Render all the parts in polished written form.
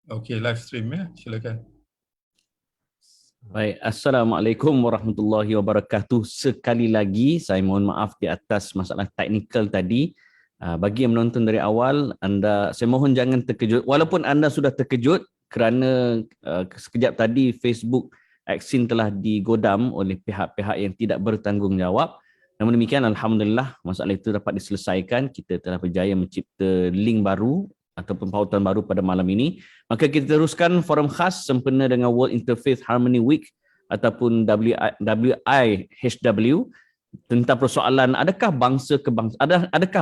Okey, live stream ya, silakan. Baik, Assalamualaikum warahmatullahi wabarakatuh. Sekali lagi saya mohon maaf di atas masalah teknikal tadi. Bagi yang menonton dari awal, saya mohon jangan terkejut. Walaupun anda sudah terkejut kerana sekejap tadi Facebook Axin telah digodam oleh pihak-pihak yang tidak bertanggungjawab. Namun demikian, alhamdulillah masalah itu dapat diselesaikan. Kita telah berjaya mencipta link baru ataupun pautan baru pada malam ini. Maka kita teruskan forum khas sempena dengan World Interfaith Harmony Week ataupun WIHW tentang persoalan adakah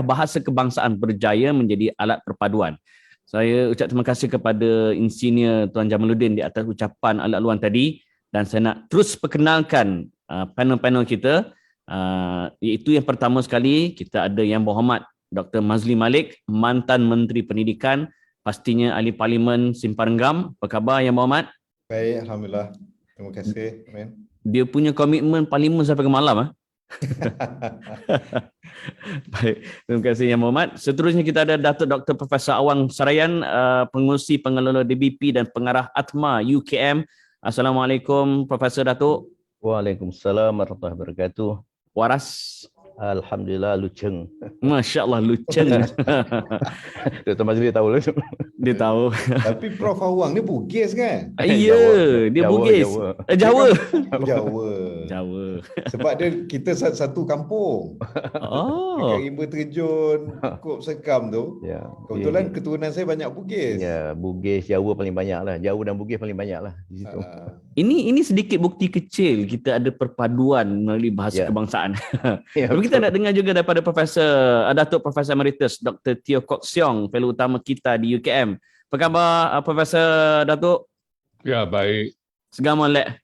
bahasa kebangsaan berjaya menjadi alat perpaduan. Saya ucap terima kasih kepada Insinyur Tuan Jamaluddin di atas ucapan alat-aluan tadi, dan saya nak terus perkenalkan panel-panel kita, iaitu yang pertama sekali kita ada Yang Berhormat Dr. Mazli Malik, mantan Menteri Pendidikan, pastinya ahli Parlimen Simpang Renggam. Apa khabar Yang Berhormat? Baik, alhamdulillah. Terima kasih. Amin. Dia punya komitmen Parlimen sampai ke malam. Baik, terima kasih Yang Berhormat. Seterusnya kita ada Datuk Dr. Profesor Awang Sarayan, pengerusi pengelola DBP dan pengarah ATMA UKM. Assalamualaikum Profesor Datuk. Waalaikumsalam warahmatullahi wabarakatuh. Waras. Alhamdulillah luceng. Masya Allah luceng. Dr. Mazli tahu lah. Dia tahu. Tapi Prof Awang ni Bugis kan? Ya, dia Bugis. Jawa. Jawa. Jawa. Sebab kita satu kampung. Oh. Dekat Rimba Terjun, Kop Sekam tu. Ya. Kebetulan keturunan saya banyak Bugis. Ya, Bugis, Jawa paling banyak lah. Jawa dan Bugis paling banyak lah di situ. Ini sedikit bukti kecil kita ada perpaduan melalui bahasa kebangsaan. Ya, Tapi kita nak dengar juga daripada Datuk Profesor Emeritus Dr. Teo Kok Siong, fellow utama kita di UKM. Apa khabar Profesor Datuk? Ya, baik. Segar molek.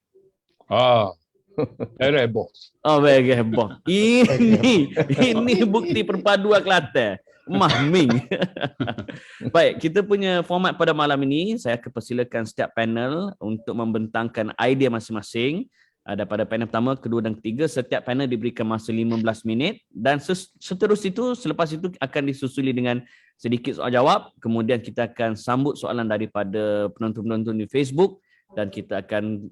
Very bos. Oh, baik heboh. Ini bukti perpaduan Kelantan. Mahming. Baik, kita punya format pada malam ini, saya akan persilakan setiap panel untuk membentangkan idea masing-masing. Daripada panel pertama, kedua dan ketiga, setiap panel diberikan masa 15 minit dan selepas itu akan disusuli dengan sedikit soal jawab. Kemudian kita akan sambut soalan daripada penonton-penonton di Facebook dan kita akan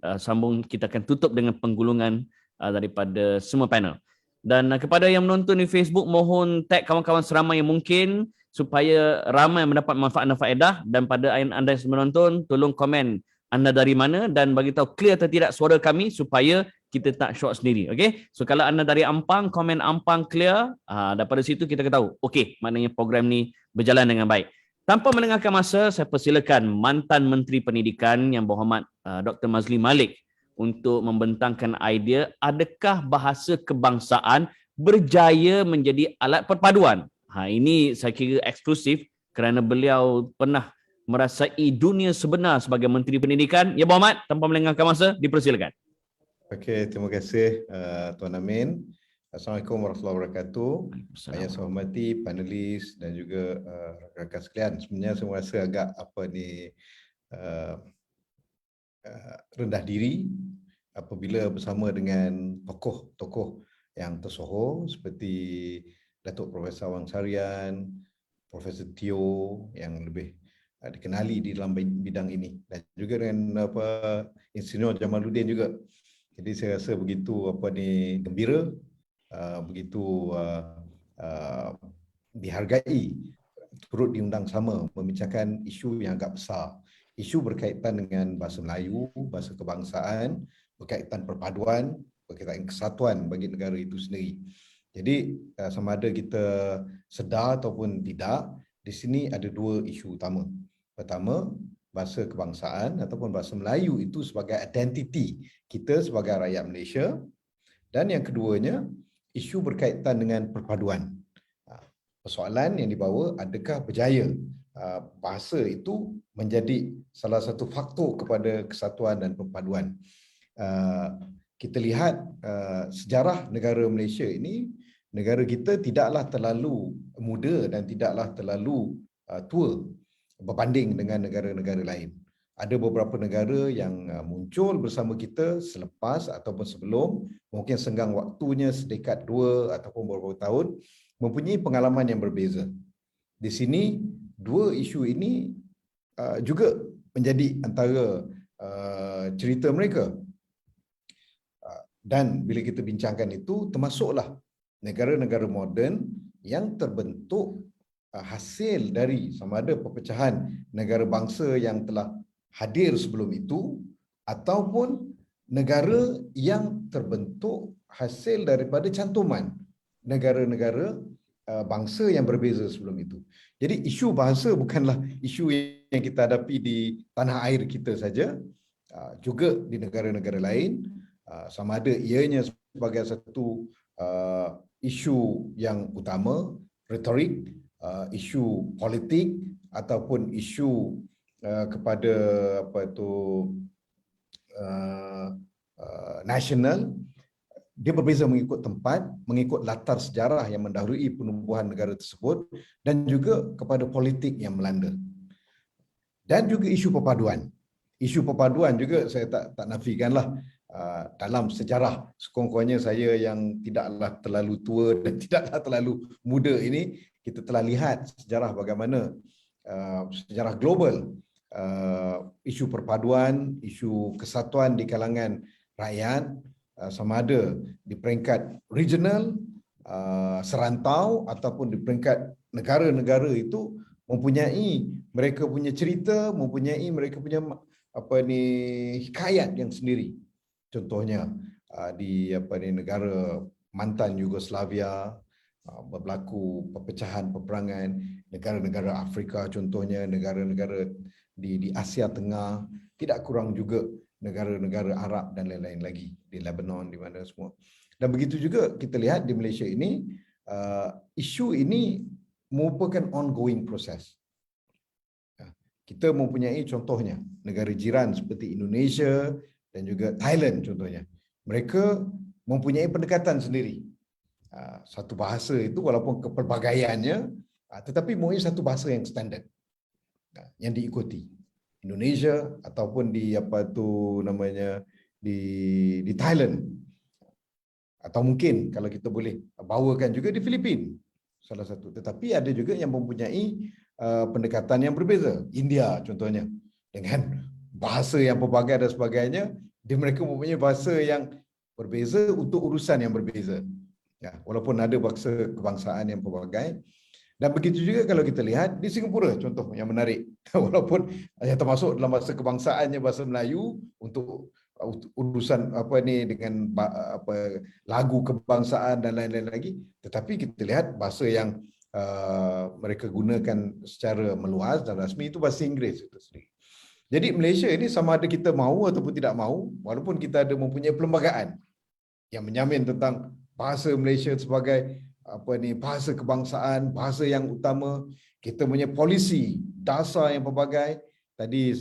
kita akan tutup dengan penggulungan daripada semua panel. Dan kepada yang menonton di Facebook, mohon tag kawan-kawan seramai yang mungkin supaya ramai mendapat manfaat dan faedah. Dan pada anda yang menonton, tolong komen anda dari mana dan bagi tahu clear atau tidak suara kami supaya kita tak short sendiri. Okey? So kalau anda dari Ampang, komen Ampang clear, daripada situ kita akan tahu. Okey, maknanya program ni berjalan dengan baik. Tanpa melengahkan masa, saya persilakan mantan Menteri Pendidikan Yang Berhormat Dr. Mazli Malik untuk membentangkan idea adakah bahasa kebangsaan berjaya menjadi alat perpaduan. Ini saya kira eksklusif kerana beliau pernah merasai dunia sebenar sebagai Menteri Pendidikan. Ya Berhormat, tanpa melengahkan masa, dipersilakan. Okey, terima kasih Tuan Amin. Assalamualaikum warahmatullahi wabarakatuh. Yang saya hormati panelis dan juga rakan-rakan sekalian. Sebenarnya saya rasa agak rendah diri apabila bersama dengan tokoh-tokoh yang tersohor seperti Datuk Profesor Awang Sarayan, Profesor Teo yang lebih dikenali di dalam bidang ini, dan juga dengan Insinyur Jamaluddin juga. Jadi saya rasa begitu gembira, begitu dihargai turut diundang sama membincangkan isu yang agak besar, isu berkaitan dengan bahasa Melayu, bahasa kebangsaan, berkaitan perpaduan, berkaitan kesatuan bagi negara itu sendiri. Jadi sama ada kita sedar ataupun tidak, di sini ada dua isu utama. Pertama, bahasa kebangsaan ataupun bahasa Melayu itu sebagai identiti kita sebagai rakyat Malaysia. Dan yang keduanya, isu berkaitan dengan perpaduan. Persoalan yang dibawa, adakah berjaya bahasa itu menjadi salah satu faktor kepada kesatuan dan perpaduan. Kita lihat sejarah negara Malaysia ini, negara kita tidaklah terlalu muda dan tidaklah terlalu tua berbanding dengan negara-negara lain. Ada beberapa negara yang muncul bersama kita selepas ataupun sebelum, mungkin senggang waktunya sedekad dua ataupun beberapa tahun, mempunyai pengalaman yang berbeza. Di sini, dua isu ini juga menjadi antara cerita mereka. Dan bila kita bincangkan itu, termasuklah negara-negara moden yang terbentuk hasil dari sama ada perpecahan negara bangsa yang telah hadir sebelum itu ataupun negara yang terbentuk hasil daripada cantuman negara-negara bangsa yang berbeza sebelum itu. Jadi isu bahasa bukanlah isu yang kita hadapi di tanah air kita saja, juga di negara-negara lain, sama ada ianya sebagai satu isu yang utama, retorik, isu politik ataupun isu kepada nasional. Dia berbeza mengikut tempat, mengikut latar sejarah yang mendahului penubuhan negara tersebut dan juga kepada politik yang melanda. Dan juga isu perpaduan. Isu perpaduan juga saya tak nafikanlah, dalam sejarah sekurang-kurangnya saya yang tidaklah terlalu tua dan tidaklah terlalu muda ini, kita telah lihat sejarah bagaimana sejarah global, isu perpaduan, isu kesatuan di kalangan rakyat, sama ada di peringkat regional, serantau ataupun di peringkat negara-negara itu mempunyai mereka punya cerita, mempunyai mereka punya hikayat yang sendiri. Contohnya di negara mantan Yugoslavia berlaku perpecahan peperangan, negara-negara Afrika contohnya, negara-negara di Asia Tengah, tidak kurang juga negara-negara Arab dan lain-lain lagi, di Lebanon, di mana semua. Dan begitu juga kita lihat di Malaysia ini, isu ini merupakan ongoing proses. Kita mempunyai contohnya negara jiran seperti Indonesia dan juga Thailand contohnya. Mereka mempunyai pendekatan sendiri. Satu bahasa itu walaupun kepelbagaiannya, tetapi mempunyai satu bahasa yang standard yang diikuti. Indonesia ataupun di di Thailand, atau mungkin kalau kita boleh bawakan juga di Filipina salah satu. Tetapi ada juga yang mempunyai pendekatan yang berbeza. India contohnya dengan bahasa yang pelbagai dan sebagainya, mereka mempunyai bahasa yang berbeza untuk urusan yang berbeza. Ya, walaupun ada bahasa kebangsaan yang pelbagai. Dan begitu juga kalau kita lihat di Singapura, contoh yang menarik. Walaupun yang termasuk dalam bahasa kebangsaannya bahasa Melayu untuk urusan dengan lagu kebangsaan dan lain-lain lagi, tetapi kita lihat bahasa yang mereka gunakan secara meluas dan rasmi itu bahasa Inggeris itu sendiri. Jadi Malaysia ini sama ada kita mahu ataupun tidak mahu, walaupun kita ada mempunyai perlembagaan yang menjamin tentang bahasa Malaysia sebagai bahasa kebangsaan, bahasa yang utama, kita punya polisi dasar yang pelbagai. Tadi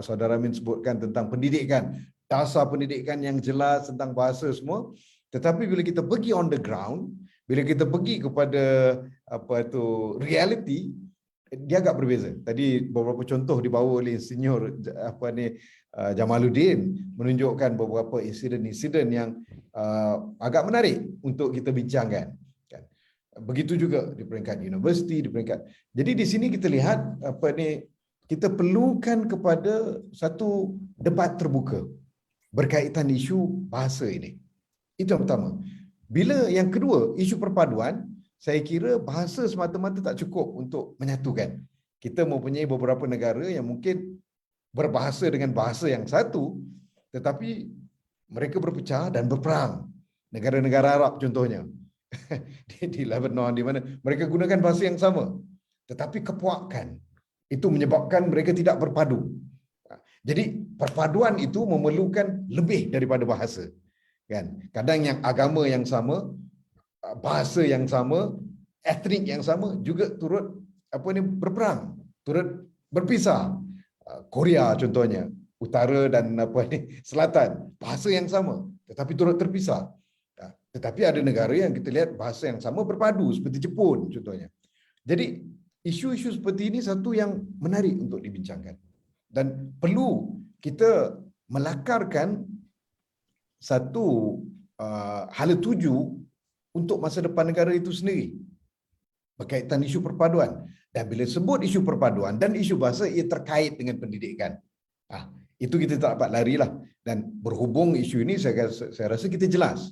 Saudara Amin sebutkan tentang pendidikan, dasar pendidikan yang jelas tentang bahasa semua. Tetapi bila kita pergi on the ground, bila kita pergi kepada reality, dia agak berbeza. Tadi beberapa contoh dibawa oleh Insinyur Jamaluddin menunjukkan beberapa insiden-insiden yang agak menarik untuk kita bincangkan. Begitu juga di peringkat universiti, di peringkat. Jadi di sini kita lihat kita perlukan kepada satu debat terbuka berkaitan isu bahasa ini. Itu yang pertama. Bila yang kedua, isu perpaduan, saya kira bahasa semata-mata tak cukup untuk menyatukan. Kita mempunyai beberapa negara yang mungkin berbahasa dengan bahasa yang satu, tetapi mereka berpecah dan berperang. Negara-negara Arab contohnya. Di Lebanon, di mana mereka gunakan bahasa yang sama, tetapi kepuakan itu menyebabkan mereka tidak berpadu. Jadi perpaduan itu memerlukan lebih daripada bahasa. Kan? Kadang yang agama yang sama, bahasa yang sama, etnik yang sama juga turut berperang, turut berpisah. Korea contohnya, utara dan selatan, bahasa yang sama tetapi turut terpisah. Tetapi ada negara yang kita lihat bahasa yang sama berpadu seperti Jepun contohnya. Jadi isu-isu seperti ini satu yang menarik untuk dibincangkan dan perlu kita melakarkan satu hala tuju untuk masa depan negara itu sendiri berkaitan isu perpaduan. Dan bila sebut isu perpaduan dan isu bahasa, ia terkait dengan pendidikan. Itu kita tak dapat larilah. Dan berhubung isu ini, saya rasa kita jelas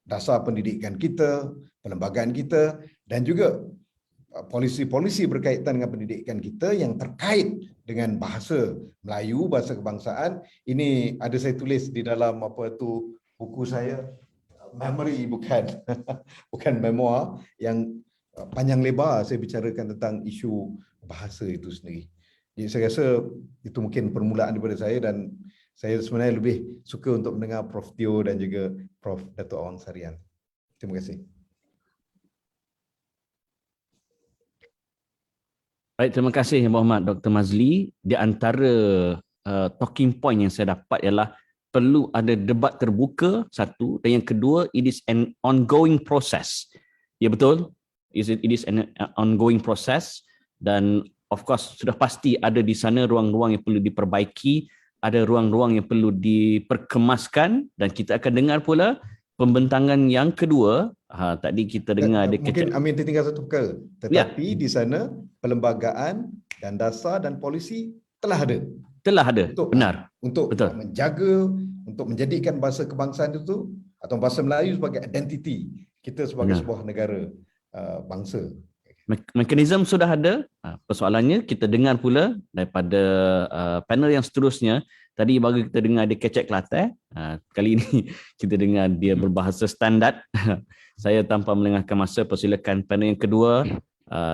dasar pendidikan kita, perlembagaan kita, dan juga polisi-polisi berkaitan dengan pendidikan kita yang terkait dengan bahasa Melayu, bahasa kebangsaan. Ini ada saya tulis di dalam buku saya, memory bukan bukan memoir, yang panjang lebar saya bicarakan tentang isu bahasa itu sendiri. Jadi saya rasa itu mungkin permulaan daripada saya, dan saya sebenarnya lebih suka untuk mendengar Prof Teo dan juga Prof Dato' Awang Sarian. Terima kasih. Baik, terima kasih Muhammad Dr. Mazli. Di antara talking point yang saya dapat ialah perlu ada debat terbuka, satu, dan yang kedua, it is an ongoing process. Ya, betul? It is an ongoing process, dan of course sudah pasti ada di sana ruang-ruang yang perlu diperbaiki, ada ruang-ruang yang perlu diperkemaskan, dan kita akan dengar pula pembentangan yang kedua. Tadi kita dengar ada mungkin Amin tertinggal satu perkara, tetapi di sana perlembagaan dan dasar dan polisi telah ada. Benar. Untuk betul. Menjaga, untuk menjadikan bahasa kebangsaan itu atau bahasa Melayu sebagai identiti kita sebagai sebuah negara bangsa. Mekanisme sudah ada. Persoalannya kita dengar pula daripada panel yang seterusnya. Tadi bagi kita dengar dia kecek Kelantan. Kali ini kita dengar dia berbahasa standard. Saya tanpa melengahkan masa, persilakan panel yang kedua,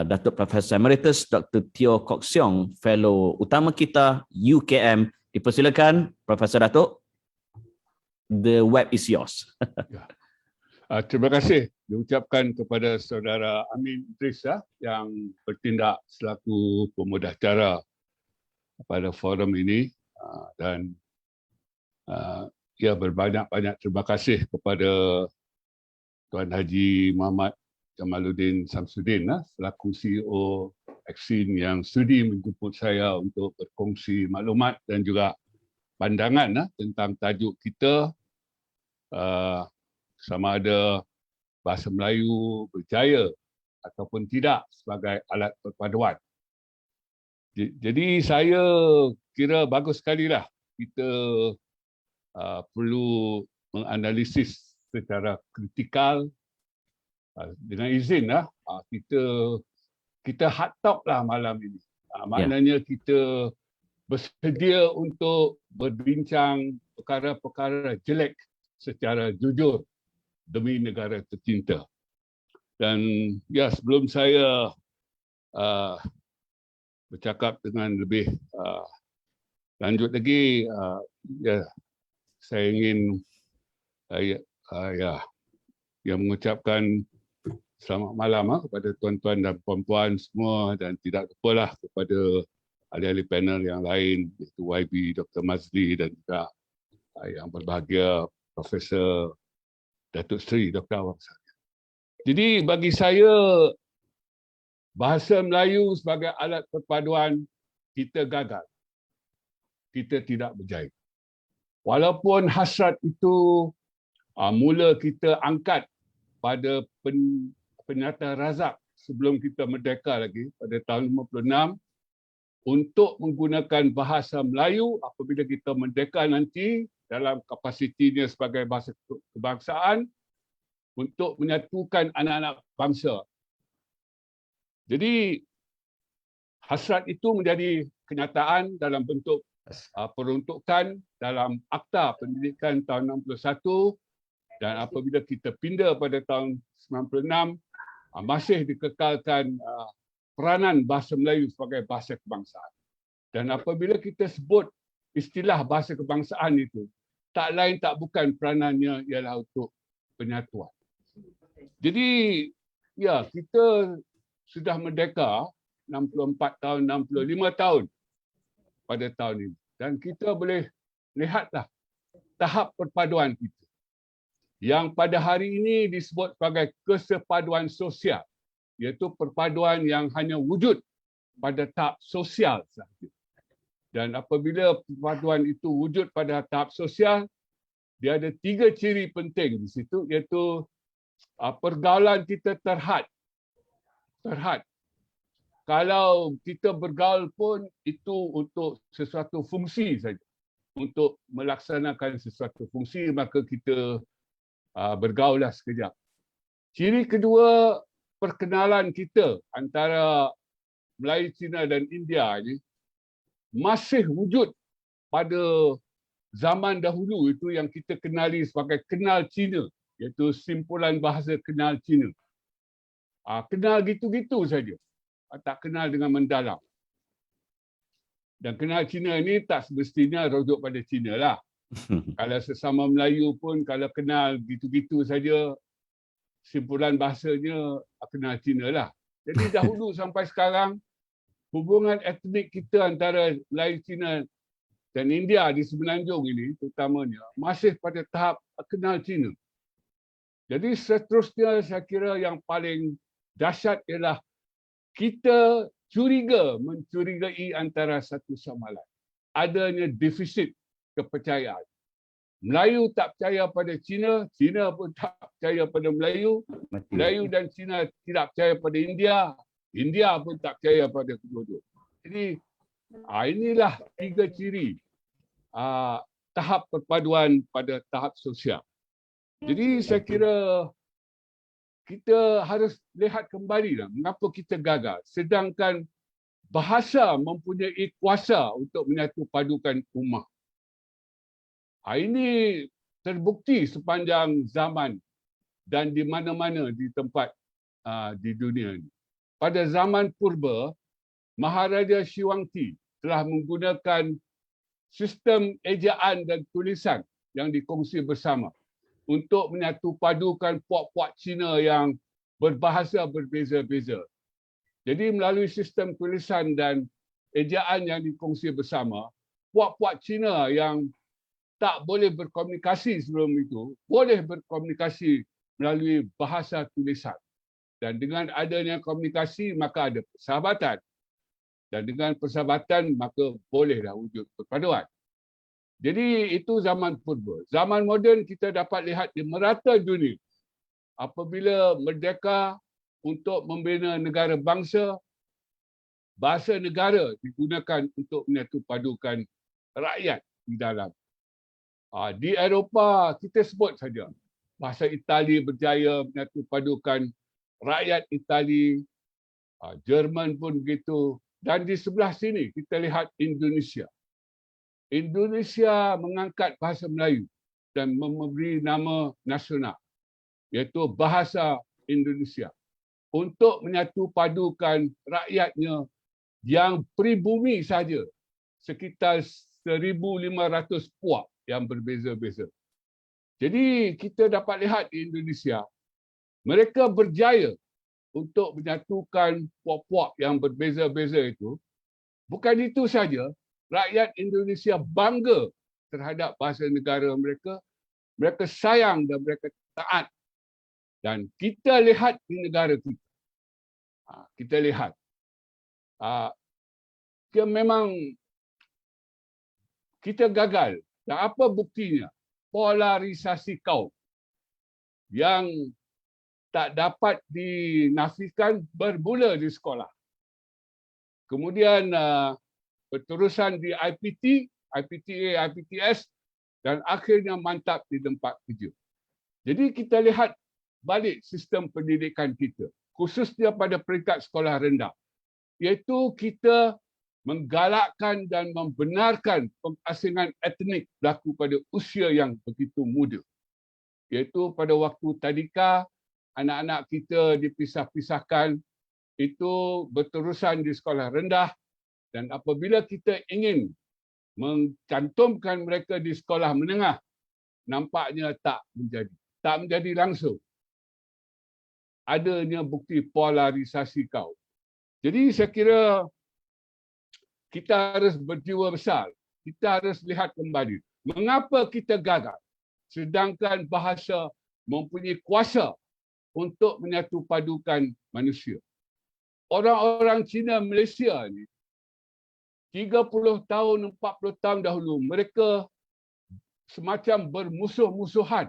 Datuk Profesor Emeritus Dr. Teo Kok Siong, Fellow Utama kita UKM. Dipersilakan Profesor Datuk. The web is yours. Terima kasih diucapkan kepada saudara Amin Idris yang bertindak selaku pemudahcara pada forum ini, dan berbanyak-banyak terima kasih kepada Tuan Haji Muhammad Jamaluddin Samsudin selaku CEO Exin yang sudi menjemput saya untuk berkongsi maklumat dan juga pandangan tentang tajuk kita, sama ada bahasa Melayu berjaya ataupun tidak sebagai alat perpaduan. Jadi saya kira bagus sekali lah kita perlu menganalisis secara kritikal. Dengan izin kita hard talk lah malam ini. Maknanya kita bersedia untuk berbincang perkara-perkara jelek secara jujur demi negara tercinta. Dan sebelum saya bercakap dengan lebih lanjut lagi, saya ingin mengucapkan selamat malam kepada tuan-tuan dan puan-puan semua, dan tidak lupalah kepada ahli-ahli panel yang lain, iaitu YB, Dr. Mazli, dan juga yang berbahagia Profesor Datuk Seri Dr. Awang Sarian. Jadi bagi saya, bahasa Melayu sebagai alat perpaduan, kita gagal. Kita tidak berjaya. Walaupun hasrat itu mula kita angkat pada Penyata Razak sebelum kita merdeka lagi pada tahun 56 untuk menggunakan bahasa Melayu apabila kita merdeka nanti dalam kapasitinya sebagai bahasa kebangsaan untuk menyatukan anak-anak bangsa. Jadi hasrat itu menjadi kenyataan dalam bentuk peruntukan dalam Akta Pendidikan tahun 61, dan apabila kita pindah pada tahun 96 masih dikekalkan peranan bahasa Melayu sebagai bahasa kebangsaan. Dan apabila kita sebut istilah bahasa kebangsaan itu, tak lain tak bukan peranannya ialah untuk penyatuan. Jadi kita sudah merdeka 64 tahun, 65 tahun pada tahun ini. Dan kita boleh lihatlah tahap perpaduan kita, yang pada hari ini disebut sebagai kesepaduan sosial, iaitu perpaduan yang hanya wujud pada tahap sosial sahaja. Dan apabila perpaduan itu wujud pada tahap sosial, dia ada 3 ciri penting di situ, iaitu pergaulan kita terhad. kalau kita bergaul pun itu untuk sesuatu fungsi saja. Untuk melaksanakan sesuatu fungsi, maka kita bergaul lah sekejap. Ciri kedua perkenalan kita antara Melayu, Cina dan India ni masih wujud pada zaman dahulu itu yang kita kenali sebagai kenal Cina, iaitu simpulan bahasa kenal Cina. Kenal gitu-gitu saja, tak kenal dengan mendalam. Dan kenal Cina ni tak semestinya rujuk pada Cina lah. Kalau sesama Melayu pun kalau kenal gitu-gitu saja, simpulan bahasanya kenal Cina lah. Jadi dahulu sampai sekarang, hubungan etnik kita antara Melayu, Cina dan India di Semenanjung ini terutamanya masih pada tahap kenal Cina. Jadi seterusnya saya kira yang paling dahsyat ialah kita mencurigai antara satu sama lain. Adanya defisit kepercayaan. Melayu tak percaya pada Cina, Cina pun tak percaya pada Melayu, Melayu dan Cina tidak percaya pada India, India pun tak percaya pada kedua-dua. Jadi inilah tiga ciri tahap perpaduan pada tahap sosial. Jadi saya kira kita harus lihat kembali lah mengapa kita gagal. Sedangkan bahasa mempunyai kuasa untuk menyatu padukan ummah. Ini terbukti sepanjang zaman dan di mana-mana di tempat di dunia ini. Pada zaman purba, Maharaja Shivangti telah menggunakan sistem ejaan dan tulisan yang dikongsi bersama untuk menyatu padukan puak-puak Cina yang berbahasa berbeza-beza. Jadi melalui sistem tulisan dan ejaan yang dikongsi bersama, puak-puak Cina yang tak boleh berkomunikasi sebelum itu, boleh berkomunikasi melalui bahasa tulisan. Dan dengan adanya komunikasi, maka ada persahabatan. Dan dengan persahabatan, maka bolehlah wujud perpaduan. Jadi itu zaman purba. Zaman moden kita dapat lihat di merata dunia. Apabila merdeka untuk membina negara bangsa, bahasa negara digunakan untuk menyatu padukan rakyat di dalam. Di Eropah kita sebut saja. Bahasa Itali berjaya menyatu padukan rakyat Itali. Jerman pun begitu. Dan di sebelah sini kita lihat Indonesia. Indonesia mengangkat bahasa Melayu dan memberi nama nasional, iaitu Bahasa Indonesia, untuk menyatu padukan rakyatnya yang pribumi saja, sekitar 1,500 puak yang berbeza-beza. Jadi kita dapat lihat di Indonesia, mereka berjaya untuk menyatukan puak-puak yang berbeza-beza itu. Bukan itu saja, rakyat Indonesia bangga terhadap bahasa negara mereka. Mereka sayang dan mereka taat. Dan kita lihat di negara kita. Kita lihat. Memang kita gagal. Dan apa buktinya? Polarisasi kaum yang tak dapat dinafikan bermula di sekolah. Kemudian berterusan di IPT, IPTA, IPTS dan akhirnya mantap di tempat kerja. Jadi kita lihat balik sistem pendidikan kita, khususnya pada peringkat sekolah rendah, iaitu kita menggalakkan dan membenarkan pengasingan etnik berlaku pada usia yang begitu muda. Iaitu pada waktu tadika, anak-anak kita dipisah-pisahkan, itu berterusan di sekolah rendah, dan apabila kita ingin mencantumkan mereka di sekolah menengah, nampaknya tak menjadi langsung. Adanya bukti polarisasi kaum. Jadi saya kira kita harus berjiwa besar. Kita harus lihat kembali mengapa kita gagal, sedangkan bahasa mempunyai kuasa untuk menyatu padukan manusia. Orang-orang Cina Malaysia ni 30 tahun, 40 tahun dahulu, mereka semacam bermusuh-musuhan.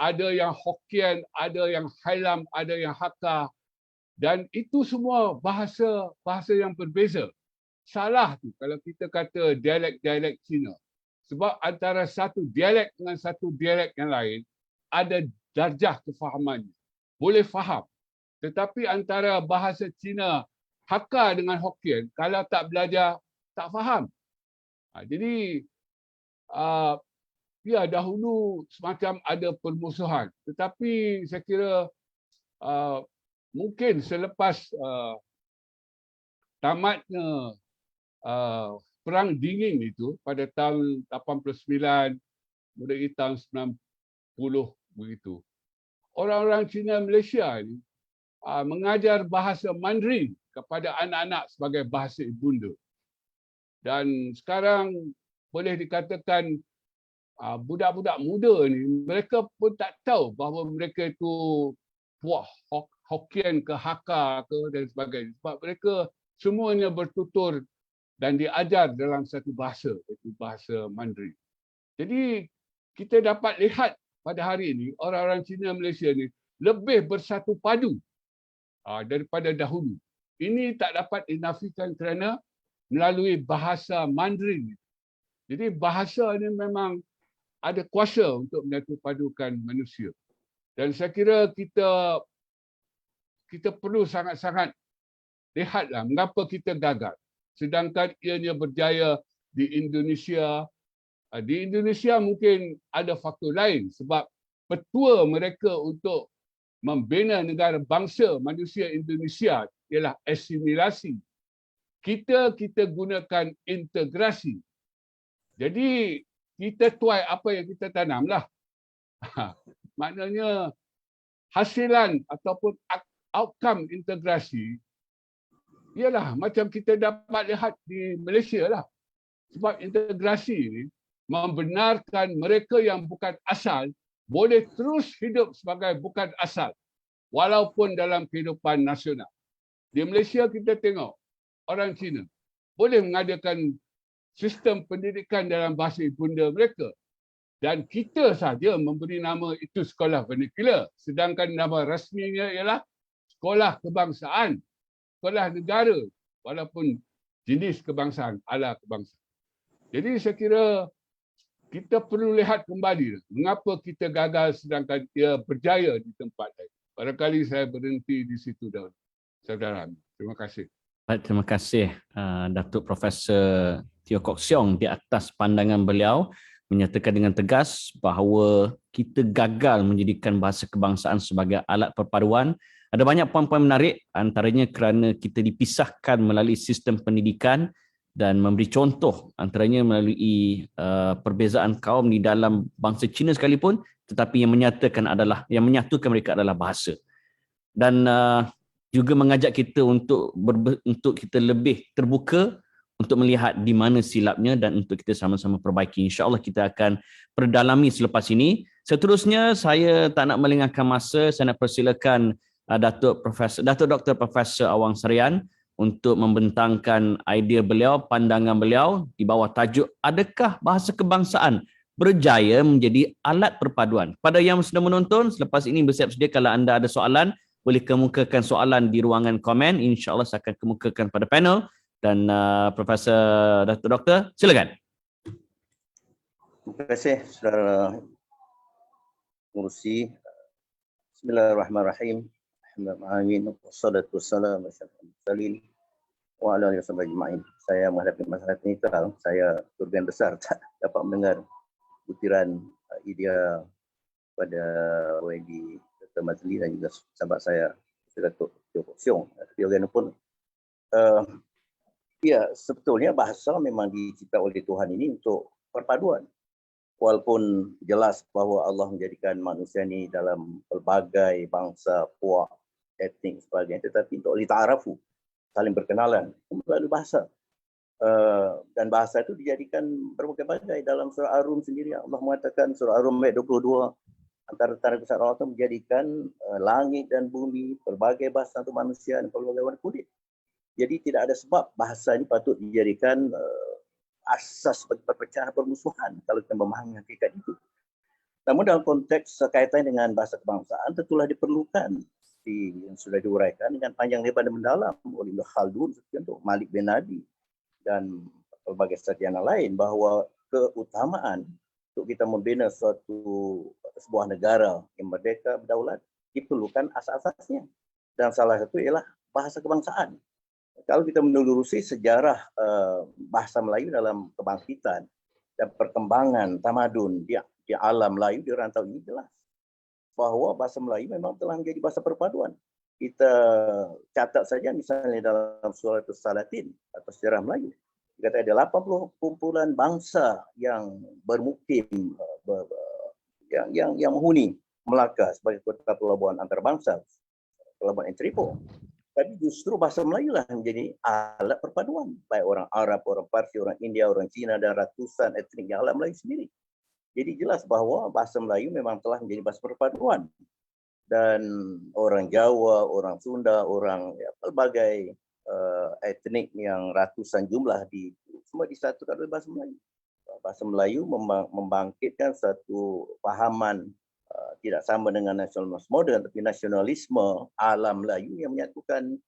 Ada yang Hokkien, ada yang Hailam, ada yang Hakka. Dan itu semua bahasa yang berbeza. Salah tu kalau kita kata dialek-dialek Cina. Sebab antara satu dialek dengan satu dialek yang lain ada darjah kefahamannya. Boleh faham. Tetapi antara bahasa Cina Hakka dengan Hokkien, kalau tak belajar, tak faham. Jadi, ya dahulu semacam ada permusuhan. Tetapi saya kira mungkin selepas tamatnya Perang Dingin itu pada tahun 89, kemudian tahun 90 begitu. Orang-orang Cina Malaysia ini mengajar bahasa Mandarin kepada anak-anak sebagai bahasa ibunda. Dan sekarang boleh dikatakan budak-budak muda ni mereka pun tak tahu bahawa mereka itu puak Hokkien ke Hakka ke dan sebagainya. Sebab mereka semuanya bertutur dan diajar dalam satu bahasa, iaitu bahasa Mandarin. Jadi kita dapat lihat pada hari ini orang-orang Cina Malaysia ni lebih bersatu padu daripada dahulu. Ini tak dapat dinafikan kerana melalui bahasa Mandarin. Jadi bahasa ini memang ada kuasa untuk menyatu padukan manusia. Dan saya kira kita perlu sangat-sangat lihatlah mengapa kita gagal. Sedangkan ianya berjaya di Indonesia. Di Indonesia mungkin ada faktor lain sebab petua mereka untuk membina negara bangsa manusia Indonesia ialah asimilasi. Kita gunakan integrasi. Jadi kita tuai apa yang kita tanamlah. Maknanya hasilan ataupun outcome integrasi ialah macam kita dapat lihat di Malaysia lah. Sebab integrasi ini membenarkan mereka yang bukan asal boleh terus hidup sebagai bukan asal walaupun dalam kehidupan nasional. Di Malaysia kita tengok orang Cina boleh mengadakan sistem pendidikan dalam bahasa ibunda mereka. Dan kita saja memberi nama itu sekolah vernacular. Sedangkan nama rasminya ialah sekolah kebangsaan, sekolah negara, walaupun jenis kebangsaan, ala kebangsaan. Jadi saya kira kita perlu lihat kembali mengapa kita gagal sedangkan ia berjaya di tempat lain. Barangkali saya berhenti di situ dahulu. Saudara, terima kasih. Baik, terima kasih Datuk Profesor Teo Kok Siong di atas pandangan beliau menyatakan dengan tegas bahawa kita gagal menjadikan bahasa kebangsaan sebagai alat perpaduan. Ada banyak poin-poin menarik, antaranya kerana kita dipisahkan melalui sistem pendidikan dan memberi contoh antaranya melalui perbezaan kaum di dalam bangsa Cina sekalipun, tetapi yang menyatukan mereka adalah bahasa. Dan juga mengajak kita untuk kita lebih terbuka untuk melihat di mana silapnya dan untuk kita sama-sama perbaiki. InsyaAllah kita akan perdalami selepas ini. Seterusnya saya tak nak melengahkan masa, saya nak persilakan Datuk Dr. Profesor Awang Sarian untuk membentangkan idea beliau, pandangan beliau di bawah tajuk adakah bahasa kebangsaan berjaya menjadi alat perpaduan. Pada yang sudah menonton, selepas ini bersiap sedia kalau anda ada soalan, boleh kemukakan soalan di ruangan komen. InsyaAllah saya akan kemukakan pada panel. Dan Profesor Doktor, silakan. Terima kasih saudara pengurusi. Bismillahirrahmanirrahim. Alhamdulillah wassalatu wassalamu ala mursalin wa ala alihi wasallam. Saya menghadapi masalah teknikal, saya kerugian besar tak dapat mendengar butiran idea pada ONG Dr. Mazli dan juga sahabat saya Datuk Teo Kok Siong. Tapi bagaimanapun ya, sebetulnya bahasa memang dicipta oleh Tuhan ini untuk perpaduan. Walaupun jelas bahawa Allah menjadikan manusia ini dalam pelbagai bangsa, puak, etnik sebagainya, tetapi untuk lita'arafu, saling berkenalan melalui bahasa. Dan bahasa itu dijadikan berbagai-bagai. Dalam surah Ar-Rum sendiri Allah mengatakan, surah Ar-Rum ayat 22, antara besar Allah itu menjadikan langit dan bumi, berbagai bahasa untuk manusia dan berbagai warna kulit. Jadi tidak ada sebab bahasa ini patut dijadikan asas bagi perpecahan permusuhan kalau kita memahami hakikat itu. Namun dalam konteks kaitan dengan bahasa kebangsaan tentulah diperlukan seperti yang sudah diuraikan dengan panjang lebar dan mendalam oleh Ibn Khaldun, untuk Malik bin Nadi dan berbagai sarjana lain, bahawa keutamaan untuk kita membina sebuah negara yang merdeka, berdaulat, diperlukan asas-asasnya. Dan salah satu ialah bahasa kebangsaan. Kalau kita menelusuri sejarah bahasa Melayu dalam kebangkitan dan perkembangan tamadun di alam Melayu di rantau ini, jelas bahawa bahasa Melayu memang telah menjadi bahasa perpaduan. Kita catat saja misalnya dalam Surah Salatin atau sejarah Melayu, kata ada 80 kumpulan bangsa yang bermukim, yang menghuni Melaka sebagai kota pelabuhan antarabangsa, pelabuhan Entrepo. Tapi justru bahasa Melayu lah menjadi alat perpaduan, baik orang Arab, orang Parsi, orang India, orang Cina, dan ratusan etnik yang alam Melayu sendiri. Jadi jelas bahawa bahasa Melayu memang telah menjadi bahasa perpaduan. Dan orang Jawa, orang Sunda, orang pelbagai etnik yang ratusan jumlah semua disatukan oleh bahasa Melayu. Bahasa Melayu membangkitkan satu pahaman tidak sama dengan nasionalisme modern, tapi nasionalisme alam Melayu yang menyatukan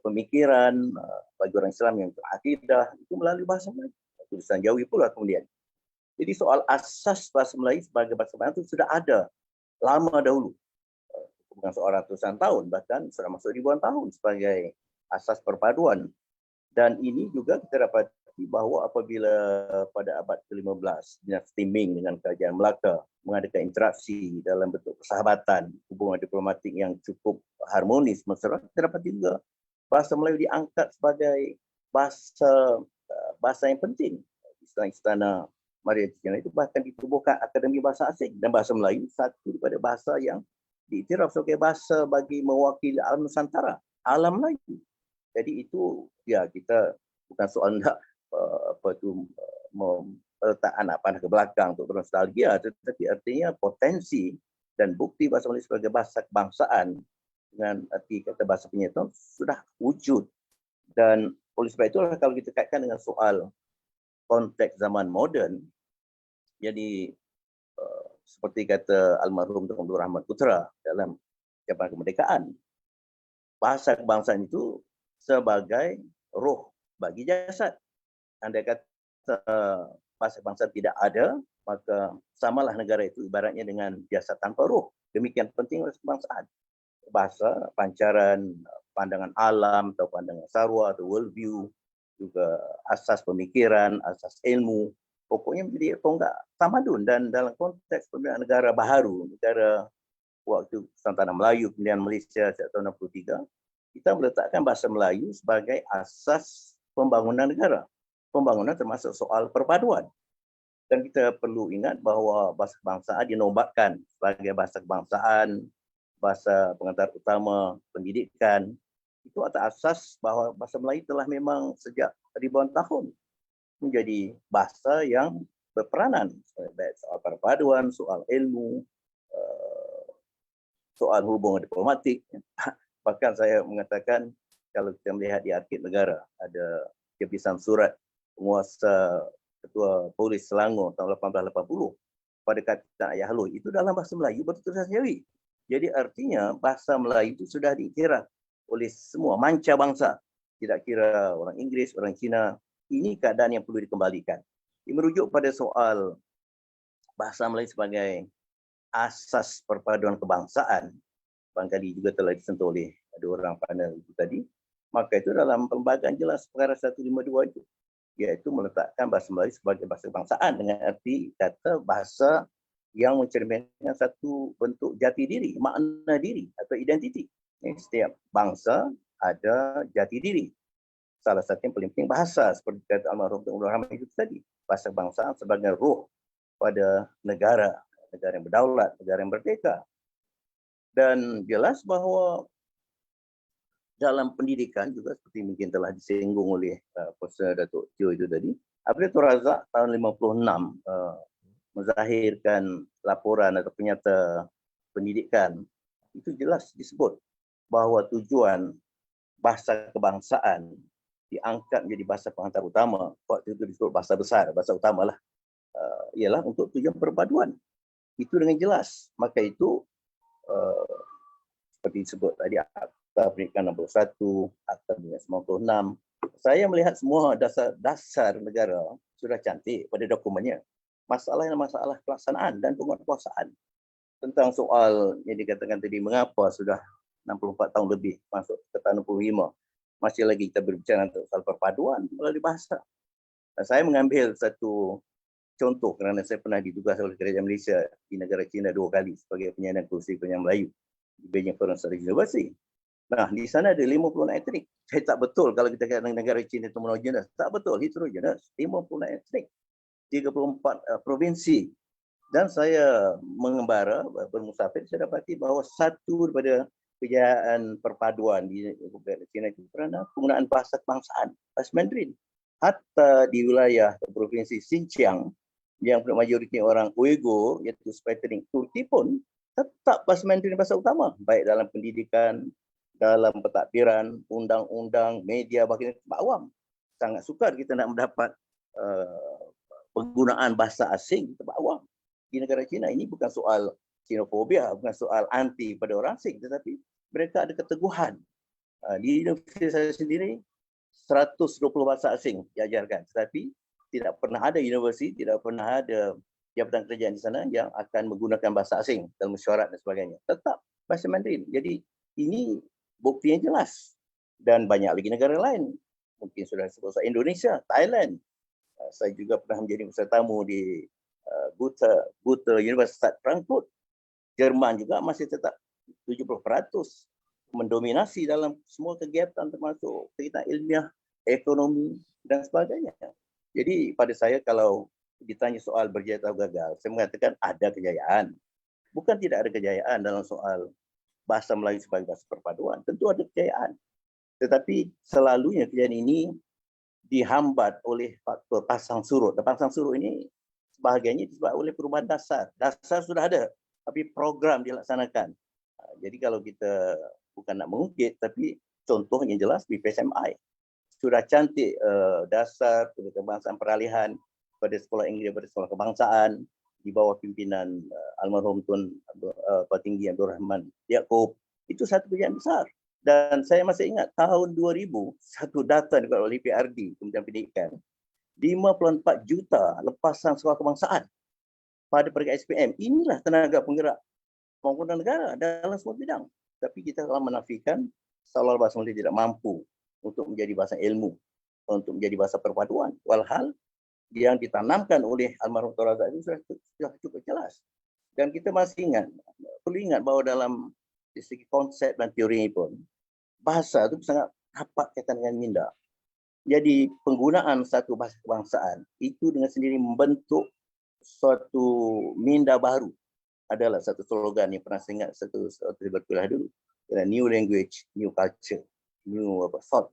pemikiran bagi orang Islam yang berakidah itu melalui bahasa Melayu. Tulisan Jawi pula kemudian. Jadi soal asas bahasa Melayu sebagai bahasa Melayu itu sudah ada lama dahulu. Bukan soal ratusan tahun, bahkan sudah masuk ribuan tahun sebagai asas perpaduan. Dan ini juga kita dapati bahawa apabila pada abad ke-15 dinasti Ming dengan kerajaan Melaka mengadakan interaksi dalam bentuk persahabatan, hubungan diplomatik yang cukup harmonis, kita dapati juga bahasa Melayu diangkat sebagai bahasa yang penting. Istana Maria Cina itu bahkan ditubuhkan Akademi Bahasa Asing, dan bahasa Melayu satu daripada bahasa yang diiktiraf sebagai bahasa bagi mewakili alam Nusantara, alam Melayu. Jadi itu ya kita bukan soal nak meletak anak panah ke belakang untuk bernostalgia, tetapi artinya potensi dan bukti bahasa Melayu sebagai bahasa kebangsaan dengan arti kata bahasa penyatuan sudah wujud. Dan oleh sebab itulah kalau kita kaitkan dengan soal konteks zaman moden, jadi seperti kata almarhum Tun Abdul Rahman Putra dalam ucapan kemerdekaan, bahasa kebangsaan itu sebagai roh bagi jasad. Andai kata bahasa kebangsaan tidak ada, maka samalah negara itu ibaratnya dengan jasad tanpa roh. Demikian penting bahasa kebangsaan. Bahasa, pancaran pandangan alam atau pandangan sarwa atau worldview, juga asas pemikiran, asas ilmu, pokoknya menjadi tonggak tamadun. Dan dalam konteks pembinaan negara baharu, negara waktu Sultanah Melayu, kemudian Malaysia sejak tahun 63, kita meletakkan bahasa Melayu sebagai asas pembangunan negara. Pembangunan termasuk soal perpaduan. Dan kita perlu ingat bahawa bahasa kebangsaan dinobatkan sebagai bahasa kebangsaan, bahasa pengantar utama pendidikan, itu atas asas bahawa bahasa Melayu telah memang sejak ribuan tahun menjadi bahasa yang berperanan, baik soal perpaduan, soal ilmu, soal hubungan diplomatik. Bahkan saya mengatakan kalau kita melihat di arsip negara, ada kepisan surat penguasa Ketua Polis Selangor tahun 1880 pada kata Ayah Hloi, itu dalam bahasa Melayu bertulisan Jawi. Jadi artinya bahasa Melayu itu sudah diiktiraf oleh semua manca bangsa, tidak kira orang Inggeris, orang Cina. Ini keadaan yang perlu dikembalikan. Ini merujuk pada soal bahasa Melayu sebagai asas perpaduan kebangsaan, barangkali juga telah disentuh oleh dua orang panel itu tadi. Maka itu dalam perlembagaan jelas perkara 152 itu, iaitu meletakkan bahasa Melayu sebagai bahasa kebangsaan dengan arti kata bahasa yang mencerminkan satu bentuk jati diri, makna diri atau identiti. Setiap bangsa ada jati diri. Salah satu yang paling penting bahasa, seperti kata almarhum Tun Abdul Rahman itu tadi. Bahasa kebangsaan sebagai roh pada negara yang berdaulat, negara yang merdeka. Dan jelas bahawa dalam pendidikan juga seperti mungkin telah disinggung oleh Profesor Datuk Teo itu tadi, apabila Tun Razak tahun 56 menzahirkan laporan atau penyata pendidikan, itu jelas disebut bahawa tujuan bahasa kebangsaan diangkat menjadi bahasa pengantar utama, waktu itu disebut bahasa besar, bahasa utama lah, ialah untuk tujuan perpaduan. Itu dengan jelas. Maka itu seperti disebut tadi, Akta Pendidikan 61, Akta Pendidikan 96. Saya melihat semua dasar negara sudah cantik pada dokumennya. Masalahnya masalah pelaksanaan dan penguatkuasaan. Tentang soal yang dikatakan tadi, mengapa sudah 64 tahun lebih masuk ke tahun 65, masih lagi kita berbicara tentang soal perpaduan melalui bahasa. Dan saya mengambil satu contoh kerana saya pernah ditugas oleh Kerajaan Malaysia di negara China 2 kali sebagai penyandang kursi penyandang Melayu di Beijing Foreign Studies University. Nah, di sana ada 50 etnik. Saya tak betul kalau kita kata negara China itu monogenous. Tak betul, heterogeneous. 50 etnik. 34 provinsi. Dan saya mengembara, bermusafir, saya dapati bahawa satu daripada kejayaan perpaduan di negara China itu kerana penggunaan bahasa kebangsaan, bahasa Mandarin. Hatta di wilayah provinsi Xinjiang, yang majoriti orang Uyghur, iaitu seperti Turki pun, tetap bahasa Mandarin bahasa utama. Baik dalam pendidikan, dalam pentadbiran, undang-undang, media, bahagian tempat awam. Sangat sukar kita nak mendapat penggunaan bahasa asing di tempat awam. Di negara China ini bukan soal xenofobia, bukan soal anti pada orang asing, tetapi mereka ada keteguhan. Di universiti saya sendiri, 120 bahasa asing diajarkan, tetapi tidak pernah ada universiti, tidak pernah ada jabatan kerajaan di sana yang akan menggunakan bahasa asing dalam mesyuarat dan sebagainya. Tetap bahasa Mandarin. Jadi ini bukti yang jelas. Dan banyak lagi negara lain. Mungkin sudah sebut Indonesia, Thailand. Saya juga pernah menjadi peserta tamu di Goethe Universitas Frankfurt. Jerman juga masih tetap 70% mendominasi dalam semua kegiatan termasuk kegiatan ilmiah, ekonomi dan sebagainya. Jadi pada saya kalau ditanya soal berjaya atau gagal, saya mengatakan ada kejayaan. Bukan tidak ada kejayaan dalam soal bahasa Melayu sebagai bahasa perpaduan. Tentu ada kejayaan. Tetapi selalunya kejayaan ini dihambat oleh faktor pasang surut. Dan pasang surut ini sebahagiannya disebabkan oleh perubahan dasar. Dasar sudah ada, tapi program dilaksanakan. Jadi kalau kita bukan nak mengungkit, tapi contoh yang jelas BPSMI. Sudah cantik dasar kebangsaan peralihan pada sekolah Inggeris, pada sekolah kebangsaan di bawah pimpinan almarhum Tun Tinggi Abdul Rahman Yaakob. Itu satu kejayaan besar. Dan saya masih ingat tahun 2000, satu data dikeluarkan oleh PRD, Kementerian Pendidikan, 54 juta lepasan sekolah kebangsaan pada peringkat SPM. Inilah tenaga penggerak pembangunan negara dalam semua bidang. Tapi kita telah menafikan seolah bahasa Melayu tidak mampu untuk menjadi bahasa ilmu, untuk menjadi bahasa perpaduan. Walhal yang ditanamkan oleh almarhum Dr. Razak itu sudah cukup jelas. Dan kita masih ingat, perlu ingat bahawa dalam segi konsep dan teori pun, bahasa itu sangat rapat kaitan dengan minda. Jadi penggunaan satu bahasa kebangsaan itu dengan sendiri membentuk suatu minda baru. Adalah satu slogan yang pernah saya ingat satu berkuliah dulu. New language, new culture, new thought.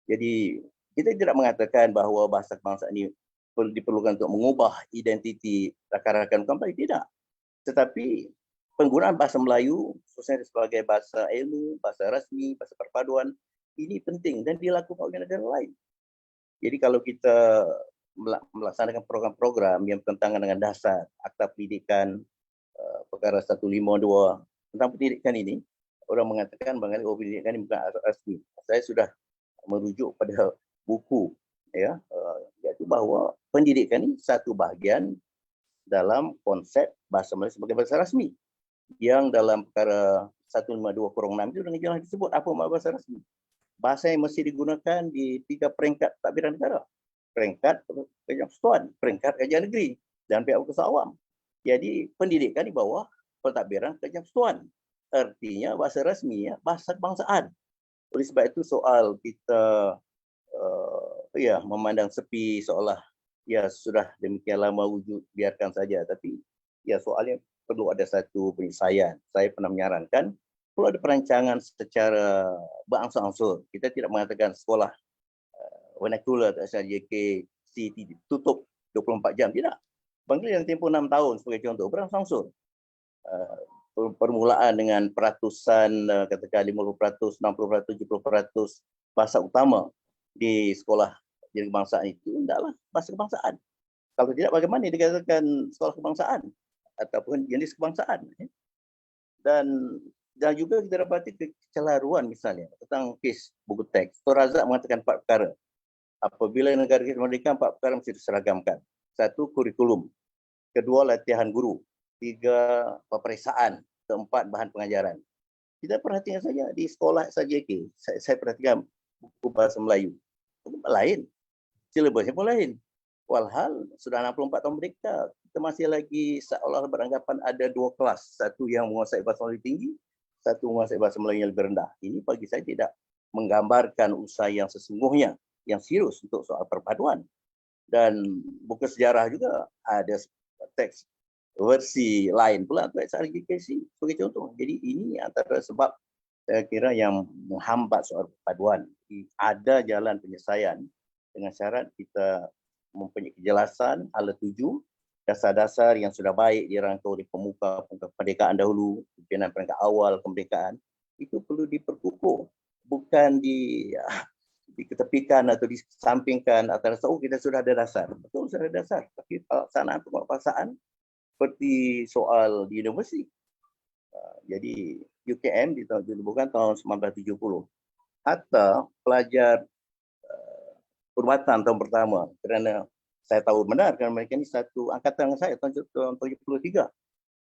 Jadi kita tidak mengatakan bahawa bahasa kebangsaan ini diperlukan untuk mengubah identiti rakan-rakan kampanye, tidak. Tetapi penggunaan bahasa Melayu khususnya sebagai bahasa ilmu, bahasa rasmi, bahasa perpaduan ini penting dan dilakukan oleh negara lain. Jadi kalau kita melaksanakan program-program yang bertentangan dengan dasar Akta Pendidikan perkara 152 tentang pendidikan ini, orang mengatakan bahawa pendidikan ini bukan rasmi. Saya sudah merujuk pada buku iaitu bahawa pendidikan ini satu bahagian dalam konsep bahasa Melayu sebagai bahasa rasmi. Yang dalam perkara 152/6 itu dengan jelas disebut apa makna bahasa rasmi. Bahasa yang mesti digunakan di 3 peringkat pentadbiran negara. Peringkat kerajaan persekutuan, peringkat kerajaan negeri dan pihak usaha awam. Jadi pendidikan di bawah pentadbiran kerajaan persekutuan. Artinya bahasa rasmi bahasa kebangsaan. Oleh sebab itu soal kita memandang sepi seolah sudah demikian lama wujud, biarkan saja. Tapi soalnya perlu ada satu penyelesaian. Saya pernah menyarankan perlu ada perancangan secara berangsur-angsur. Kita tidak mengatakan sekolah vernacular JKC tutup 24 jam, tidak. Bangladesh yang tempoh 6 tahun sebagai contoh berangsur-angsur. Permulaan dengan peratusan katakan 50%, 60%, 70% bahasa utama di sekolah jenis kebangsaan itu hendaklah bahasa kebangsaan. Kalau tidak, bagaimana dikatakan sekolah kebangsaan ataupun jenis kebangsaan? Dan Dan juga kita dapati kecelaruan misalnya tentang kes buku teks. Dr. Razak mengatakan 4 perkara. Apabila negara kita merdeka, 4 perkara mesti diseragamkan. 1, kurikulum. 2, latihan guru. 3, peperiksaan. 4, bahan pengajaran. Kita perhatikan saja di sekolah SJK. Saya perhatikan buku bahasa Melayu. Lain. Silabusnya pun lain. Walhal sudah 64 tahun merdeka. Kita masih lagi seolah beranggapan ada 2 kelas. Satu yang menguasai bahasa Melayu tinggi, satu menguasai bahasa Melayu yang lebih rendah. Ini bagi saya tidak menggambarkan usaha yang sesungguhnya, yang serius untuk soal perpaduan. Dan buku sejarah juga ada teks versi lain pula untuk SRGKC sebagai contoh. Jadi ini antara sebab saya kira yang menghambat soal perpaduan. Ada jalan penyelesaian dengan syarat kita mempunyai kejelasan ala tuju, dasar-dasar yang sudah baik dirangka oleh pemuka kemerdekaan dahulu, pimpinan peringkat awal kemerdekaan, itu perlu diperkukuh, bukan diketepikan atau disampingkan atas kita sudah ada dasar. Betul sudah ada dasar, tapi pelaksanaan penguasaan seperti soal di universiti. Jadi UKM dibubuhkan tahun 1970. Hatta pelajar perkhidmatan tahun pertama, kerana saya tahu benar kerana mereka ni satu angkatan dengan saya tahun 73.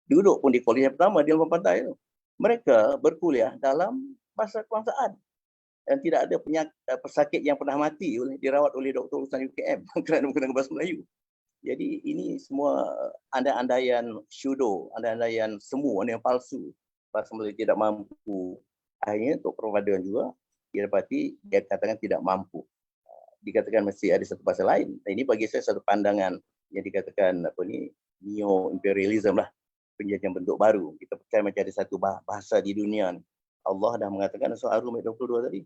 Duduk pun di kolej pertama di Labuan Pantai itu. Mereka berkuliah dalam bahasa kebangsaan dan tidak ada pesakit yang pernah mati dirawat oleh doktor lulusan UKM kerana menggunakan bahasa Melayu. Jadi ini semua andai-andaian syudo, andai-andaian semu, andaian palsu. Bahasa Melayu tidak mampu. Akhirnya untuk perpaduan juga didapati dia katakan tidak mampu. Dikatakan mesti ada satu bahasa lain. Ini bagi saya satu pandangan yang dikatakan neo-imperialism lah, penjajahan bentuk baru. Kita percaya macam ada satu bahasa di dunia ni. Allah dah mengatakan soal Ar-Rum ayat 22 tadi,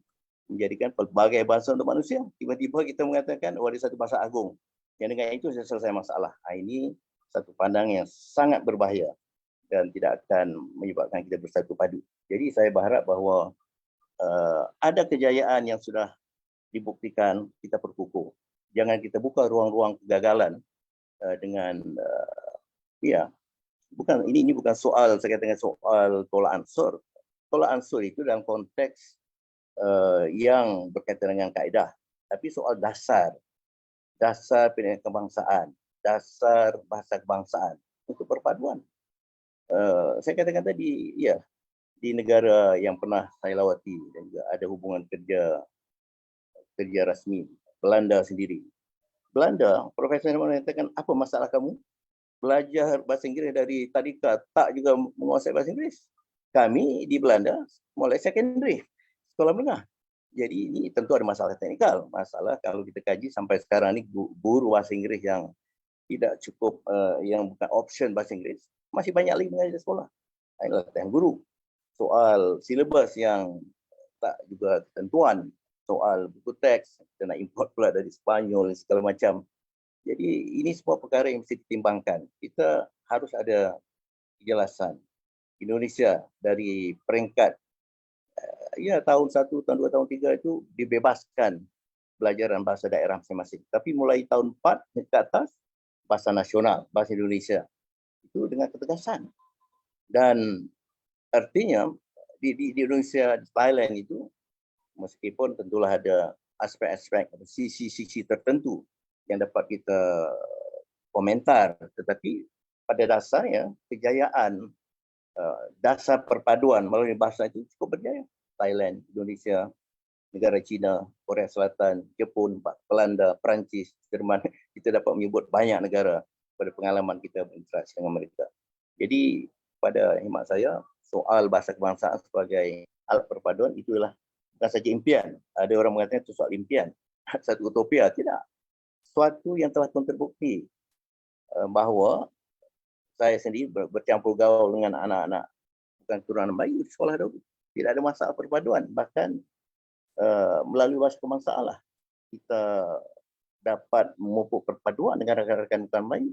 menjadikan pelbagai bahasa untuk manusia. Tiba-tiba kita mengatakan ada satu bahasa agung. Yang dengan itu saya selesai masalah. Ini satu pandangan yang sangat berbahaya dan tidak akan menyebabkan kita bersatu padu. Jadi saya berharap bahawa ada kejayaan yang sudah dibuktikan, kita perkukuh. Jangan kita buka ruang-ruang kegagalan dengan ini bukan soal, saya katakan soal tolak ansur. Tolak ansur itu dalam konteks yang berkaitan dengan kaedah. Tapi soal dasar pendidikan kebangsaan, dasar bahasa kebangsaan untuk perpaduan. Saya katakan tadi, di negara yang pernah saya lawati dan juga ada hubungan kerja rasmi, Belanda sendiri. Belanda, Profesor mengatakan, apa masalah kamu? Belajar bahasa Inggeris dari tadika, tak juga menguasai bahasa Inggeris. Kami di Belanda mulai secondary, sekolah menengah. Jadi ini tentu ada masalah teknikal. Masalah kalau kita kaji sampai sekarang ni guru bahasa Inggeris yang tidak cukup, yang bukan option bahasa Inggeris, masih banyak lagi mengajar di sekolah. Inilah latihan guru. Soal silabus yang tak juga ketentuan. Soal buku teks, kita nak import pula dari Spanyol, segala macam. Jadi ini semua perkara yang mesti ditimbangkan. Kita harus ada kejelasan. Indonesia dari peringkat tahun 1, tahun 2, tahun 3 itu dibebaskan pelajaran bahasa daerah masing-masing. Tapi mulai tahun 4 ke atas, bahasa nasional, bahasa Indonesia. Itu dengan ketegasan. Dan artinya di Indonesia, di Thailand itu, meskipun tentulah ada aspek-aspek, sisi-sisi tertentu yang dapat kita komentar, tetapi pada dasarnya kejayaan dasar perpaduan melalui bahasa itu cukup berjaya. Thailand, Indonesia, negara China, Korea Selatan, Jepun, Belanda, Perancis, Jerman, kita dapat menyebut banyak negara pada pengalaman kita berinteraksi dengan mereka. Jadi pada khidmat saya, soal bahasa kebangsaan sebagai alat perpaduan itulah bukan saja impian. Ada orang mengatakan itu soal impian, satu utopia. Tidak. Suatu yang telah pun terbukti bahawa saya sendiri bercampur gaul dengan anak-anak bukan keturunan Melayu di sekolah dahulu. Tidak ada masalah perpaduan. Bahkan melalui bahasa kebangsaan lah kita dapat memupuk perpaduan dengan rakan-rakan bukan Melayu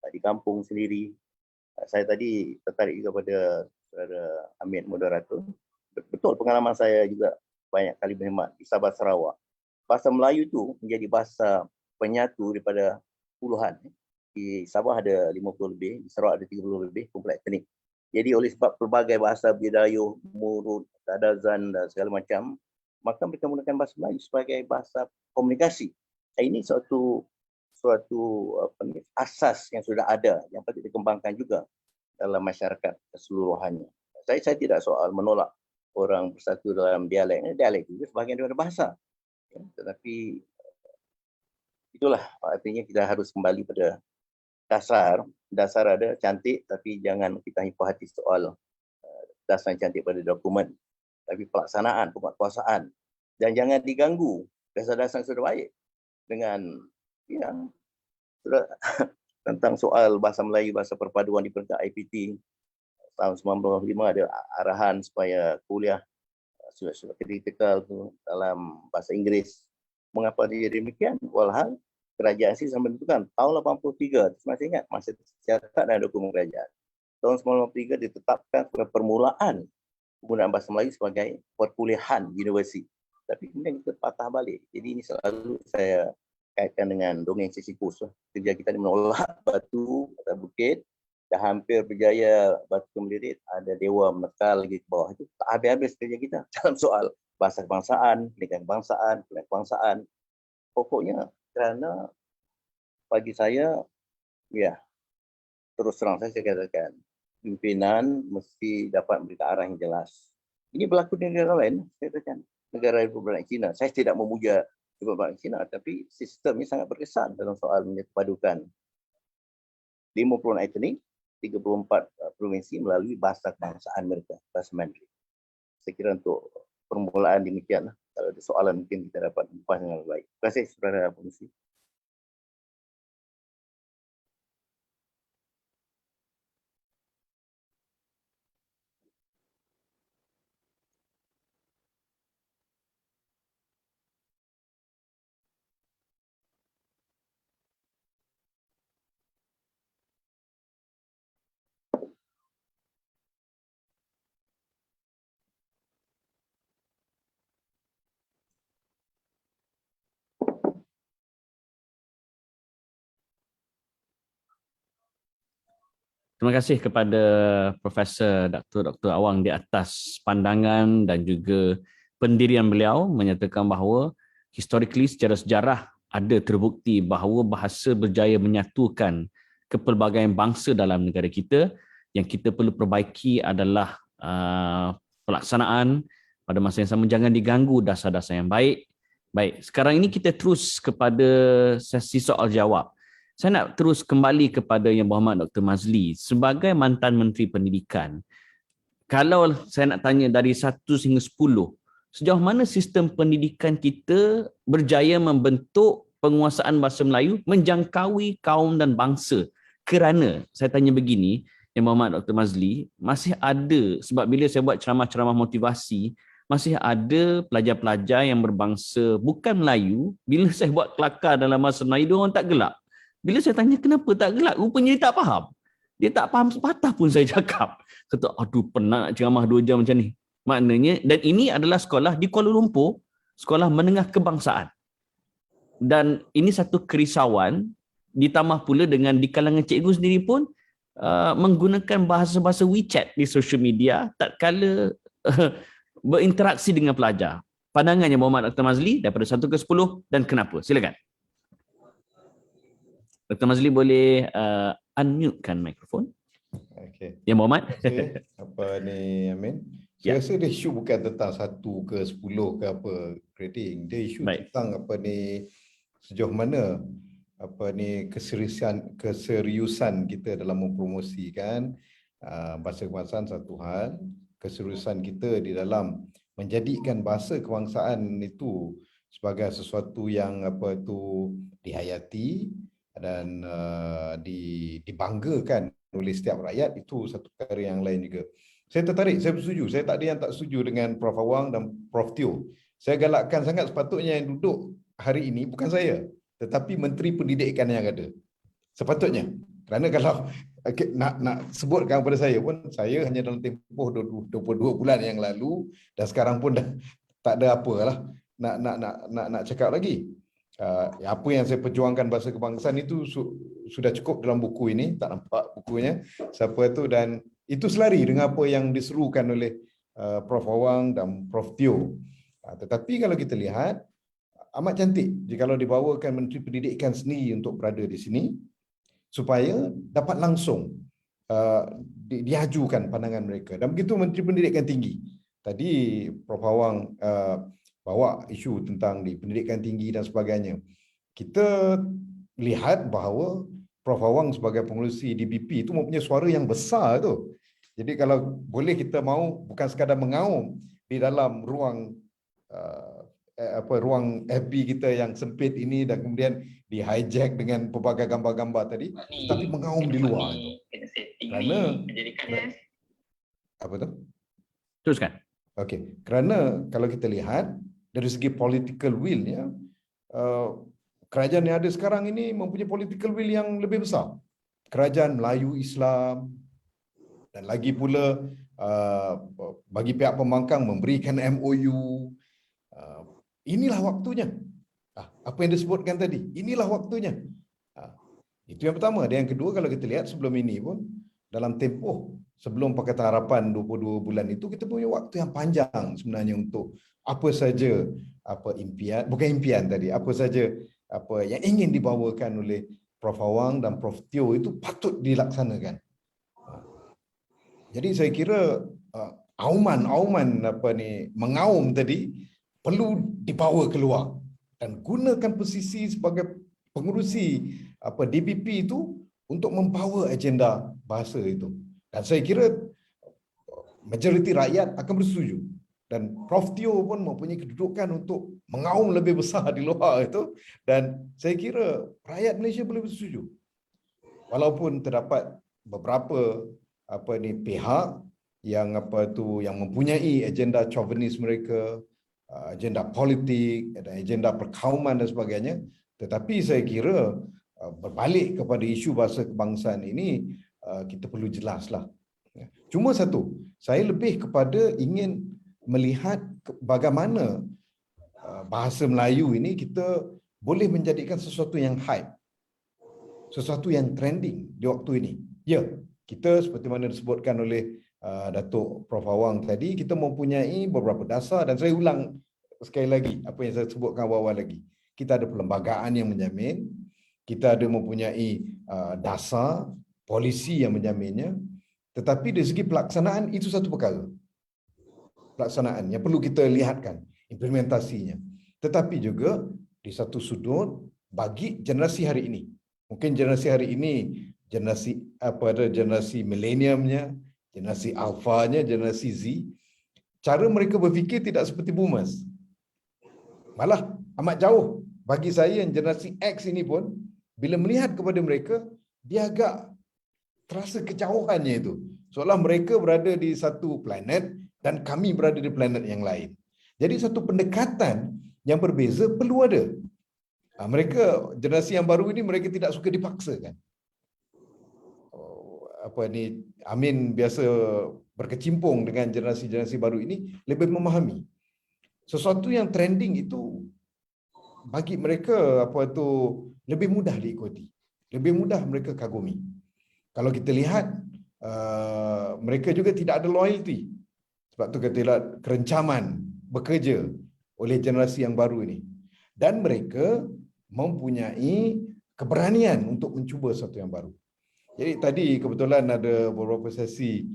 di kampung sendiri. Saya tadi tertarik juga pada Saudara Hamid moderator. Betul, pengalaman saya juga banyak kali berkhidmat di Sabah Sarawak. Bahasa Melayu itu menjadi bahasa penyatu daripada puluhan. Di Sabah ada 50 lebih, di Sarawak ada 30 lebih kompleks etnik. Jadi oleh sebab pelbagai bahasa Bidayuh, Murud, Tadazan dan segala macam, maka mereka menggunakan bahasa Melayu sebagai bahasa komunikasi. Ini suatu asas yang sudah ada yang patut dikembangkan juga dalam masyarakat keseluruhannya. Saya tidak soal menolak orang bersatu dalam dialek. Dialek juga sebahagian daripada bahasa. Tetapi itulah artinya kita harus kembali pada dasar. Dasar ada cantik, tapi jangan kita himpah hati soal dasar cantik pada dokumen. Tapi pelaksanaan, penguatkuasaan. Dan jangan diganggu dasar-dasar yang sudah baik dengan tentang soal bahasa Melayu, bahasa perpaduan di peringkat IPT tahun 95 ada arahan supaya kuliah surat kritikal dalam bahasa Inggeris. Mengapa dia demikian? Walhal kerajaan sih sampai menentukan tahun 83, masih ingat, masih tercatat dalam dokumen kerajaan. Tahun 1983 ditetapkan sebagai permulaan penggunaan bahasa Melayu sebagai perkuliahan universiti. Tapi kemudian kita patah balik. Jadi ini selalu saya kaitkan dengan dongeng Sisyphus. Kerja kita ni menolak batu atau bukit, dah hampir berjaya batu melirit, ada dewa menekal lagi ke bawah. Itu tak habis-habis kerja kita dalam soal bahasa kebangsaan, pendidikan kebangsaan. Pokoknya kerana bagi saya, terus terang saya katakan, pimpinan mesti dapat memberikan arah yang jelas. Ini berlaku di negara lain, saya katakan. Negara Republik China. Saya tidak memuja Republik China, tapi sistem ini sangat berkesan dalam soal menyepadukan 50 etnik, 34 provinsi melalui bahasa kebangsaan mereka, bahasa Mandarin. Saya kira untuk permulaan demikianlah. Kalau ada soalan mungkin kita dapat membahas dengan baik. Terima kasih saudara Pengerusi. Terima kasih kepada Profesor Dr. Awang di atas pandangan dan juga pendirian beliau menyatakan bahawa historically secara sejarah ada terbukti bahawa bahasa berjaya menyatukan kepelbagaian bangsa dalam negara kita. Yang kita perlu perbaiki adalah pelaksanaan pada masa yang sama, jangan diganggu dasar-dasar yang baik. Baik, sekarang ini kita terus kepada sesi soal jawab. Saya nak terus kembali kepada Yang Berhormat Dr. Mazli sebagai mantan Menteri Pendidikan. Kalau saya nak tanya dari 1 hingga 10, sejauh mana sistem pendidikan kita berjaya membentuk penguasaan bahasa Melayu menjangkaui kaum dan bangsa? Kerana saya tanya begini, Yang Berhormat Dr. Mazli, masih ada, sebab bila saya buat ceramah-ceramah motivasi, masih ada pelajar-pelajar yang berbangsa bukan Melayu, bila saya buat kelakar dalam bahasa Melayu, dia orang tak gelak. Bila saya tanya kenapa tak gelak, rupanya dia tak faham. Dia tak faham sepatah pun saya cakap. Kata, aduh penat nak ceramah 2 jam macam ni. Maknanya, dan ini adalah sekolah di Kuala Lumpur, sekolah menengah kebangsaan. Dan ini satu kerisauan, ditambah pula dengan di kalangan cikgu sendiri pun menggunakan bahasa-bahasa WeChat di social media, tak kala berinteraksi dengan pelajar. Pandangannya Muhammad Dr. Mazli daripada 1 ke 10 dan kenapa? Silakan. Dr. Mazli boleh unmute-kan mikrofon. Okey. Ya Muhammad. Okay. Apa ni Amin? Saya rasa dia isu bukan tentang 1 ke 10 ke apa grading. Dia isu tentang apa ni, sejauh mana apa ni keseriusan kita dalam mempromosikan bahasa kebangsaan satu hal, keseriusan kita di dalam menjadikan bahasa kebangsaan itu sebagai sesuatu yang apa tu dihayati dan dibanggakan oleh setiap rakyat, itu satu perkara yang lain juga. Saya tertarik, saya bersetuju. Saya tak ada yang tak setuju dengan Prof. Awang dan Prof. Teo. Saya galakkan sangat sepatutnya yang duduk hari ini bukan saya, tetapi Menteri Pendidikan yang ada. Sepatutnya. Kerana kalau nak sebutkan kepada saya pun, saya hanya dalam tempoh 22 bulan yang lalu dan sekarang pun dah tak ada apalah nak cakap lagi. Apa yang saya perjuangkan bahasa kebangsaan itu sudah cukup dalam buku ini, tak nampak bukunya siapa tu, dan Itu selari dengan apa yang diserukan oleh Prof. Awang dan Prof. Teo. Tetapi kalau kita lihat, amat cantik jika dibawakan Menteri Pendidikan sendiri untuk berada di sini supaya dapat langsung diajukan pandangan mereka. Dan begitu Menteri Pendidikan Tinggi. Tadi Prof. Awang bawa isu tentang di pendidikan tinggi dan sebagainya. Kita lihat bahawa Prof. Awang sebagai pengerusi DBP itu mempunyai suara yang besar tu. Jadi kalau boleh kita mau bukan sekadar mengaum di dalam ruang ruang FB kita yang sempit ini dan kemudian di hijack dengan pelbagai gambar-gambar tadi, tapi mengaum di luar itu. Kerana apa tu? Teruskan. Okey, kerana kalau kita lihat dari segi political will-nya, kerajaan yang ada sekarang ini mempunyai political will yang lebih besar. Kerajaan Melayu Islam dan lagi pula bagi pihak pembangkang memberikan MOU. Inilah waktunya. Apa yang disebutkan tadi, inilah waktunya. Itu yang pertama. Dan yang kedua, kalau kita lihat sebelum ini pun, dalam tempoh sebelum Pakatan Harapan 22 bulan itu, kita punya waktu yang panjang sebenarnya untuk apa saja impian, bukan impian tadi, apa saja yang ingin dibawakan oleh Prof. Awang dan Prof. Teo itu patut dilaksanakan. Jadi saya kira auman mengaum tadi perlu dibawa keluar dan gunakan posisi sebagai pengurusi DPP itu untuk membawa agenda bahasa itu. Dan saya kira majoriti rakyat akan bersetuju. Dan Prof. Teo pun mempunyai kedudukan untuk mengaum lebih besar di luar itu. Dan saya kira rakyat Malaysia boleh bersetuju. Walaupun terdapat beberapa pihak yang yang mempunyai agenda chauvinis mereka, agenda politik, agenda perkauman dan sebagainya. Tetapi saya kira berbalik kepada isu bahasa kebangsaan ini, kita perlu jelaslah. Cuma satu, saya lebih kepada ingin melihat bagaimana bahasa Melayu ini kita boleh menjadikan sesuatu yang hype, sesuatu yang trending di waktu ini. Ya, kita seperti mana disebutkan oleh Datuk Prof. Awang tadi, kita mempunyai beberapa dasar dan saya ulang sekali lagi apa yang saya sebutkan awal lagi. Kita ada perlembagaan yang menjamin, kita ada mempunyai dasar, polisi yang menjaminnya, tetapi dari segi pelaksanaan itu satu perkara. Pelaksanaan yang perlu kita lihatkan, implementasinya. Tetapi juga di satu sudut bagi generasi hari ini. Mungkin generasi hari ini generasi mileniumnya, generasi alfanya, generasi Z, cara mereka berfikir tidak seperti boomers. Malah amat jauh. Bagi saya yang generasi X ini pun, bila melihat kepada mereka, dia agak terasa kejauhannya itu. Seolah mereka berada di satu planet dan kami berada di planet yang lain. Jadi satu pendekatan yang berbeza perlu ada. Mereka, generasi yang baru ini, mereka tidak suka dipaksakan. Amin biasa berkecimpung dengan generasi-generasi baru ini, lebih memahami. Sesuatu yang trending itu bagi mereka lebih mudah diikuti, lebih mudah mereka kagumi. Kalau kita lihat, mereka juga tidak ada loyalty. Sebab tu kita lihat kerencaman bekerja oleh generasi yang baru ini. Dan mereka mempunyai keberanian untuk mencuba sesuatu yang baru. Jadi tadi kebetulan ada beberapa sesi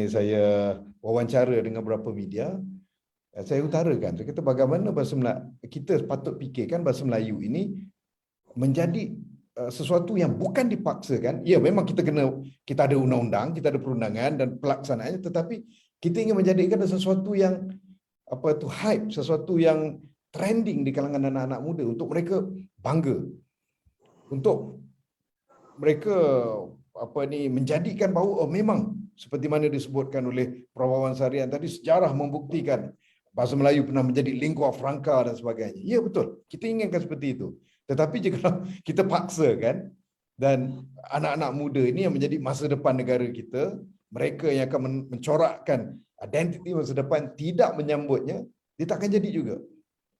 saya wawancara dengan beberapa media. Saya utarakan, saya kata bagaimana bahasa Melayu, kita patut fikirkan bahasa Melayu ini menjadi sesuatu yang bukan dipaksakan. Ya, memang kita ada undang-undang, kita ada perundangan dan pelaksanaannya, tetapi kita ingin menjadikan sesuatu yang hype, sesuatu yang trending di kalangan anak-anak muda untuk mereka bangga, untuk mereka menjadikan bahawa memang seperti mana disebutkan oleh Prof. Awang Sarian tadi, sejarah membuktikan bahasa Melayu pernah menjadi lingua franca dan sebagainya. Ya, betul. Kita inginkan seperti itu. Tetapi jika kita paksakan dan anak-anak muda ini yang menjadi masa depan negara kita, mereka yang akan mencorakkan identiti masa depan tidak menyambutnya, dia takkan jadi juga.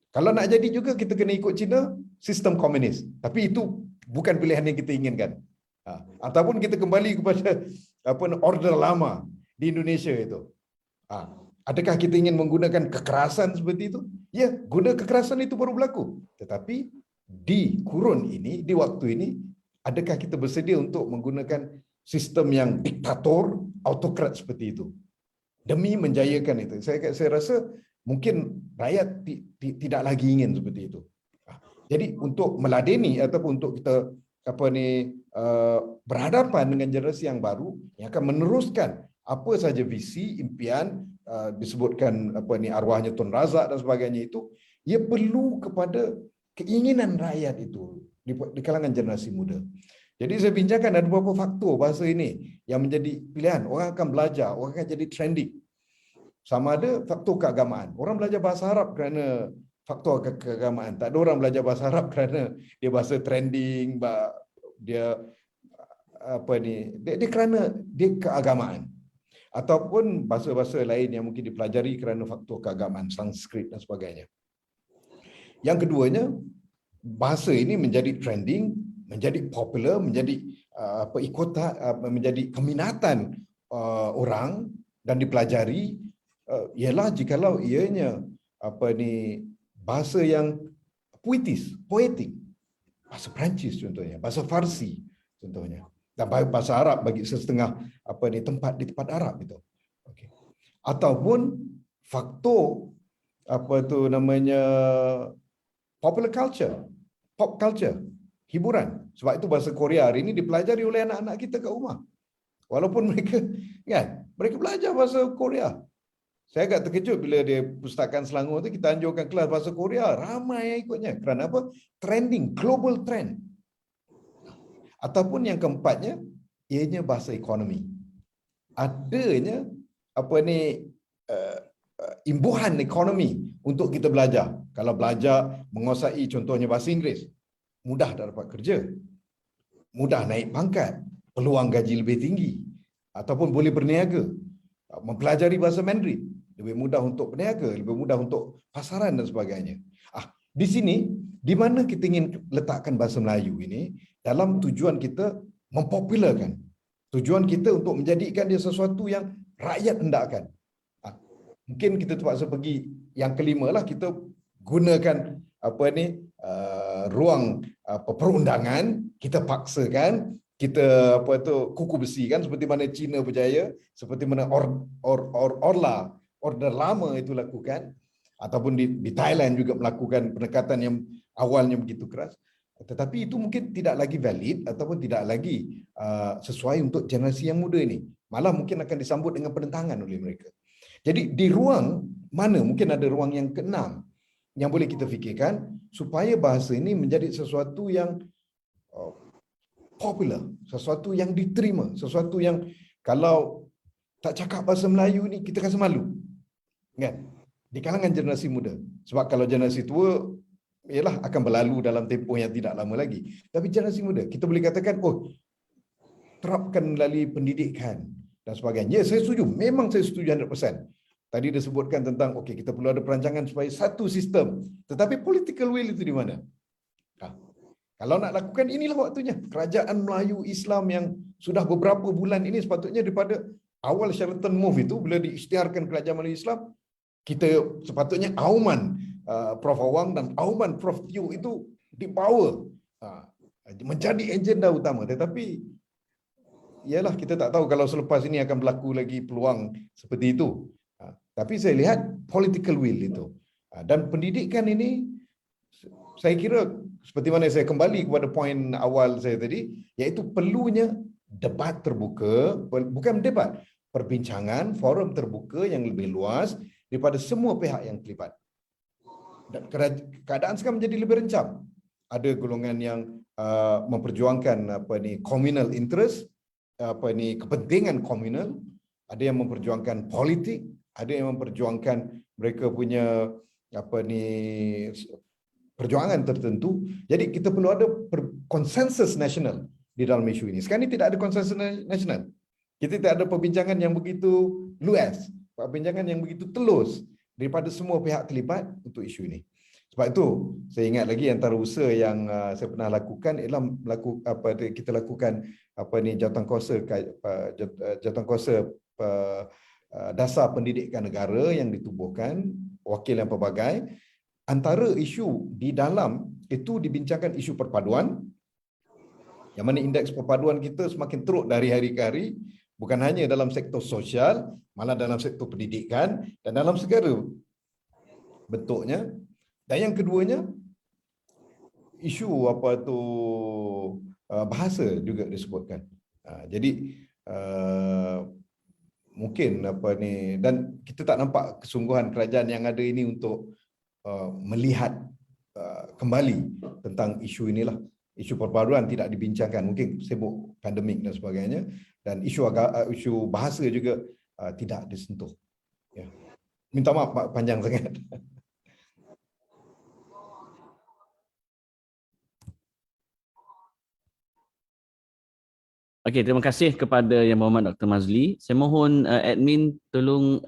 Kalau nak jadi juga, kita kena ikut Cina, sistem komunis. Tapi itu bukan pilihan yang kita inginkan. Ataupun kita kembali kepada order lama di Indonesia itu. Adakah kita ingin menggunakan kekerasan seperti itu? Ya, guna kekerasan itu baru berlaku. Tetapi di kurun ini, di waktu ini, adakah kita bersedia untuk menggunakan sistem yang diktator, autokrat seperti itu demi menjayakan itu? Saya rasa mungkin rakyat tidak lagi ingin seperti itu. Jadi untuk meladeni ataupun untuk kita berhadapan dengan generasi yang baru yang akan meneruskan apa saja visi, impian, disebutkan arwahnya Tun Razak dan sebagainya itu, ia perlu kepada keinginan rakyat itu di kalangan generasi muda. Jadi saya bincangkan ada beberapa faktor bahasa ini yang menjadi pilihan. Orang akan belajar, orang akan jadi trending. Sama ada faktor keagamaan. Orang belajar bahasa Arab kerana faktor keagamaan. Tak ada orang belajar bahasa Arab kerana dia bahasa trending, dia dia kerana dia keagamaan. Ataupun bahasa-bahasa lain yang mungkin dipelajari kerana faktor keagamaan, Sanskrit dan sebagainya. Yang keduanya, bahasa ini menjadi trending, menjadi popular, menjadi menjadi keminatan orang dan dipelajari, ialah jikalau ianya bahasa yang poetik. Bahasa Perancis contohnya, bahasa Farsi contohnya. Dan bahasa Arab bagi setengah tempat di tempat Arab itu. Okay. Ataupun faktor popular culture, pop culture, hiburan. Sebab itu bahasa Korea hari ini dipelajari oleh anak-anak kita kat rumah. Walaupun mereka belajar bahasa Korea. Saya agak terkejut bila di Pustakaan Selangor tu kita anjurkan kelas bahasa Korea, ramai yang ikutnya. Kerana apa? Trending, global trend. Ataupun yang keempatnya, ianya bahasa ekonomi. Adanya imbuhan ekonomi untuk kita belajar. Kalau belajar menguasai contohnya bahasa Inggeris, mudah dapat kerja, mudah naik pangkat, peluang gaji lebih tinggi, ataupun boleh berniaga. Mempelajari bahasa Mandarin, lebih mudah untuk berniaga, lebih mudah untuk pasaran dan sebagainya. Di sini, di mana kita ingin letakkan bahasa Melayu ini dalam tujuan kita mempopularkan, tujuan kita untuk menjadikan dia sesuatu yang rakyat hendakkan. Mungkin kita terpaksa pergi yang kelima lah, kita gunakan ruang perundangan, kita paksakan, kita kuku besi kan, seperti mana China berjaya, seperti mana order lama itu lakukan, ataupun di Thailand juga melakukan pendekatan yang awalnya begitu keras. Tetapi itu mungkin tidak lagi valid ataupun tidak lagi sesuai untuk generasi yang muda ini. Malah mungkin akan disambut dengan penentangan oleh mereka. Jadi di ruang mana, mungkin ada ruang yang keenam yang boleh kita fikirkan supaya bahasa ini menjadi sesuatu yang popular, sesuatu yang diterima, sesuatu yang kalau tak cakap bahasa Melayu ni kita rasa malu. Kan? Di kalangan generasi muda. Sebab kalau generasi tua ialah akan berlalu dalam tempoh yang tidak lama lagi. Tapi generasi muda, kita boleh katakan, terapkan melalui pendidikan dan sebagainya. Ya, saya setuju. Memang saya setuju 100%. Tadi disebutkan tentang, kita perlu ada perancangan supaya satu sistem. Tetapi political will itu di mana? Kalau nak lakukan, inilah waktunya. Kerajaan Melayu Islam yang sudah beberapa bulan ini sepatutnya daripada awal Sheraton Move itu, bila diisytiharkan Kerajaan Melayu Islam, kita sepatutnya auman Prof. Awang dan auman Prof. Teo itu dibawa menjadi agenda utama. Tetapi ialah kita tak tahu kalau selepas ini akan berlaku lagi peluang seperti itu. Tapi saya lihat political will itu. Dan pendidikan ini saya kira seperti mana saya kembali kepada poin awal saya tadi, iaitu perlunya debat terbuka, bukan debat, perbincangan, forum terbuka yang lebih luas daripada semua pihak yang terlibat. Dan keadaan sekarang menjadi lebih rencam. Ada golongan yang memperjuangkan communal interest, kepentingan komunal, ada yang memperjuangkan politik, ada yang memperjuangkan mereka punya perjuangan tertentu. Jadi kita perlu ada konsensus nasional di dalam isu ini. Sekarang ini tidak ada konsensus nasional. Kita tidak ada perbincangan yang begitu luas, perbincangan yang begitu telus daripada semua pihak terlibat untuk isu ini. Sebab itu saya ingat lagi antara usaha yang saya pernah lakukan ialah kita lakukan jawatankuasa dasar pendidikan negara yang ditubuhkan, wakil yang pelbagai. Antara isu di dalam itu dibincangkan isu perpaduan, yang mana indeks perpaduan kita semakin teruk dari hari ke hari, bukan hanya dalam sektor sosial, malah dalam sektor pendidikan dan dalam segala bentuknya. Dan yang keduanya, isu bahasa juga disebutkan. Jadi mungkin dan kita tak nampak kesungguhan kerajaan yang ada ini untuk melihat kembali tentang isu inilah. Isu perpaduan tidak dibincangkan, mungkin sibuk pandemik dan sebagainya, dan isu bahasa juga tidak disentuh. Ya. Minta maaf Pak, panjang sangat. Okey, terima kasih kepada Yang Berhormat Dr. Mazli. Saya mohon admin tolong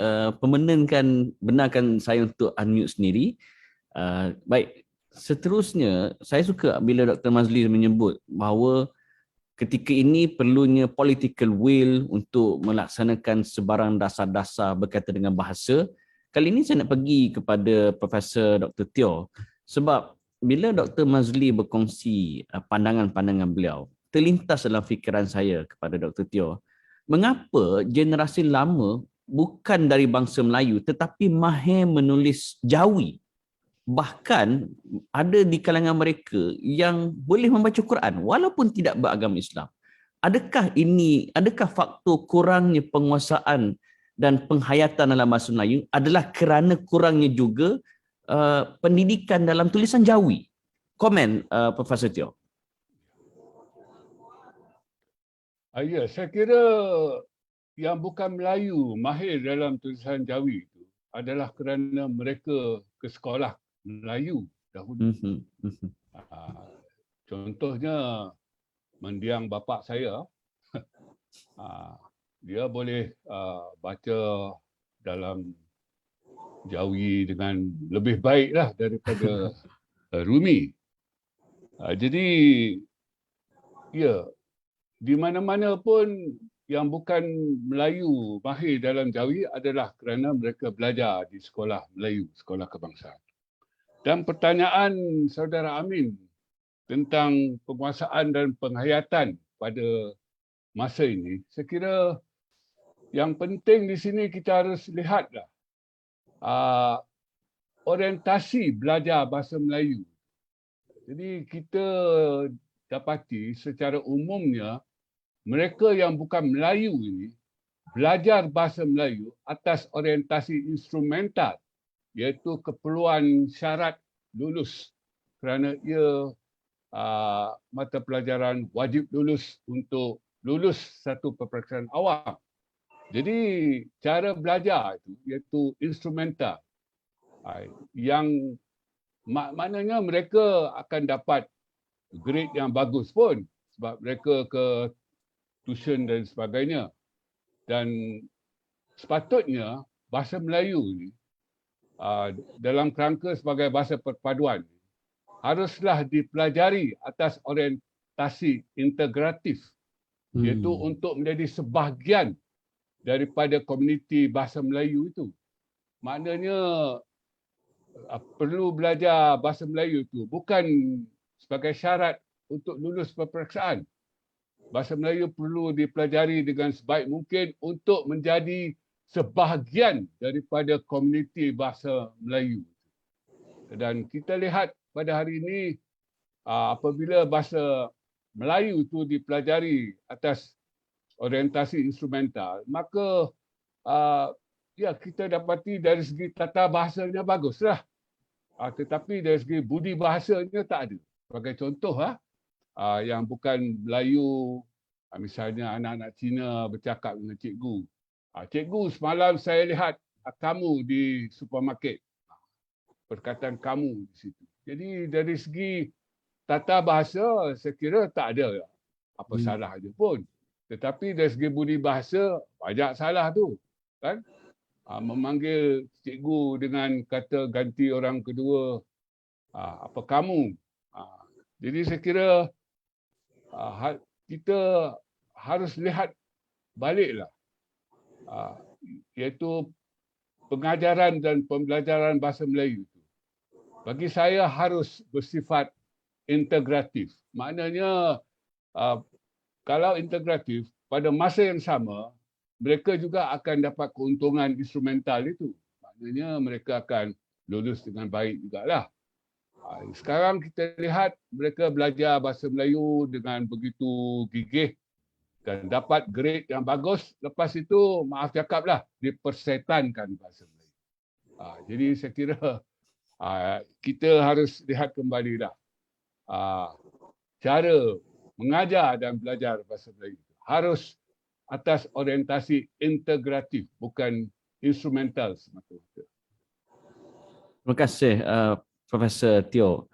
benarkan saya untuk unmute sendiri. Baik, seterusnya saya suka bila Dr. Mazli menyebut bahawa ketika ini perlunya political will untuk melaksanakan sebarang dasar-dasar berkaitan dengan bahasa. Kali ini saya nak pergi kepada Profesor Dr. Teo, sebab bila Dr. Mazli berkongsi pandangan-pandangan beliau, terlintas dalam fikiran saya kepada Dr. Teo, mengapa generasi lama bukan dari bangsa Melayu tetapi mahir menulis Jawi. Bahkan ada di kalangan mereka yang boleh membaca Quran walaupun tidak beragama Islam. Adakah faktor kurangnya penguasaan dan penghayatan dalam bahasa Melayu adalah kerana kurangnya juga pendidikan dalam tulisan Jawi? Komen Profesor Teo. Ya, saya kira yang bukan Melayu mahir dalam tulisan Jawi itu adalah kerana mereka ke sekolah Melayu dahulu. Contohnya mendiang bapa saya, dia boleh baca dalam Jawi dengan lebih baiklah daripada Rumi. Jadi ya, di mana-mana pun yang bukan Melayu mahir dalam Jawi adalah kerana mereka belajar di sekolah Melayu, sekolah kebangsaan. Dan pertanyaan Saudara Amin tentang penguasaan dan penghayatan pada masa ini, saya kira yang penting di sini kita harus lihatlah orientasi belajar bahasa Melayu. Jadi kita dapati secara umumnya mereka yang bukan Melayu ini belajar bahasa Melayu atas orientasi instrumental, iaitu keperluan syarat lulus kerana ia mata pelajaran wajib lulus untuk lulus satu peperiksaan awam. Jadi cara belajar itu iaitu instrumental, yang maknanya mereka akan dapat grade yang bagus pun sebab mereka ke tuition dan sebagainya. Dan sepatutnya bahasa Melayu ni dalam kerangka sebagai bahasa perpaduan haruslah dipelajari atas orientasi integratif, iaitu untuk menjadi sebahagian daripada komuniti bahasa Melayu itu. Maknanya perlu belajar bahasa Melayu itu bukan sebagai syarat untuk lulus peperiksaan. Bahasa Melayu perlu dipelajari dengan sebaik mungkin untuk menjadi sebahagian daripada komuniti bahasa Melayu. Dan kita lihat pada hari ini apabila bahasa Melayu itu dipelajari atas orientasi instrumental, maka ya kita dapati dari segi tata bahasanya baguslah. Tetapi dari segi budi bahasanya tak ada. Sebagai contoh yang bukan Melayu, misalnya anak-anak Cina bercakap dengan cikgu. Cikgu, semalam saya lihat kamu di supermarket. Perkataan kamu di situ. Jadi dari segi tata bahasa, saya kira tak ada apa salah je pun. Tetapi dari segi budi bahasa, banyak salah tu. Kan? Memanggil cikgu dengan kata ganti orang kedua, apa kamu. Jadi saya kira kita harus lihat baliklah, iaitu pengajaran dan pembelajaran bahasa Melayu itu. Bagi saya harus bersifat integratif. Maknanya kalau integratif, pada masa yang sama, mereka juga akan dapat keuntungan instrumental itu. Maknanya mereka akan lulus dengan baik jugalah. Sekarang kita lihat mereka belajar bahasa Melayu dengan begitu gigih dan dapat grade yang bagus. Lepas itu, maaf cakaplah, dipersetankan bahasa Melayu. Jadi saya kira kita harus lihat kembalilah cara mengajar dan belajar bahasa Melayu. Harus atas orientasi integratif, bukan instrumental semata-mata. Terima kasih Profesor Teo.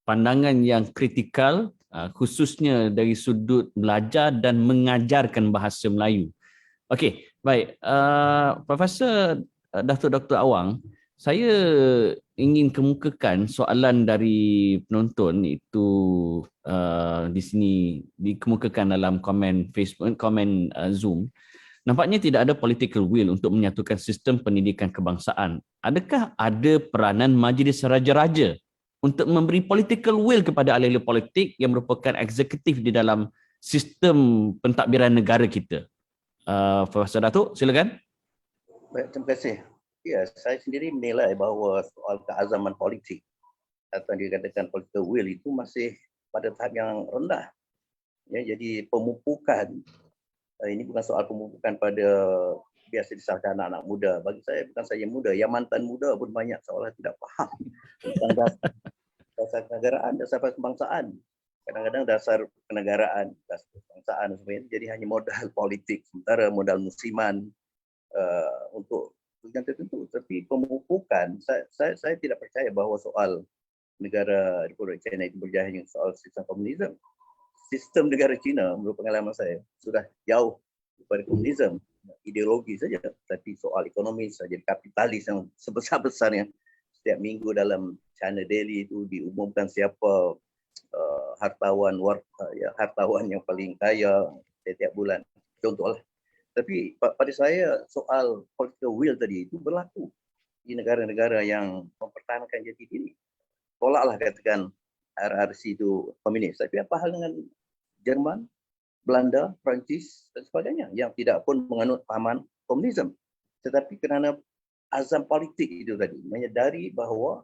Pandangan yang kritikal khususnya dari sudut belajar dan mengajarkan bahasa Melayu. Okey, baik. Profesor Datuk Dr. Awang, saya ingin kemukakan soalan dari penonton itu di sini dikemukakan dalam komen Facebook, komen Zoom. Nampaknya tidak ada political will untuk menyatukan sistem pendidikan kebangsaan. Adakah ada peranan Majlis Raja-Raja untuk memberi political will kepada ahli-ahli politik yang merupakan eksekutif di dalam sistem pentadbiran negara kita? Profesor Datuk, silakan. Baik, terima kasih. Ya, saya sendiri menilai bahawa soal keazaman politik atau dikatakan political will itu masih pada tahap yang rendah. Ya, jadi pemupukan, ini bukan soal pemupukan pada biasa disalahkan anak-anak muda. Bagi saya bukan saja muda, yang mantan muda pun banyak seolah tidak faham tentang dasar kenegaraan, dasar kebangsaan. Kadang-kadang dasar kenegaraan, dasar kebangsaan sebenarnya jadi hanya modal politik, sementara modal musiman untuk tujuan tertentu. Tapi pemupukan, saya tidak percaya bahawa soal negara Republik China itu berjaya soal sistem komunisme. Sistem negara China menurut pengalaman saya sudah jauh daripada komunisme, ideologi saja, tapi soal ekonomi saja, kapitalis yang sebesar-besarnya. Setiap minggu dalam China Daily itu diumumkan siapa hartawan yang paling kaya setiap bulan, contohlah. Tapi pada saya soal political will tadi itu berlaku di negara-negara yang mempertahankan jati diri. Tolaklah katakan RRC itu komunis, tapi apa hal dengan Jerman, Belanda, Perancis dan sebagainya yang tidak pun menganut pahaman komunisme. Tetapi kerana azam politik itu tadi, menyadari bahawa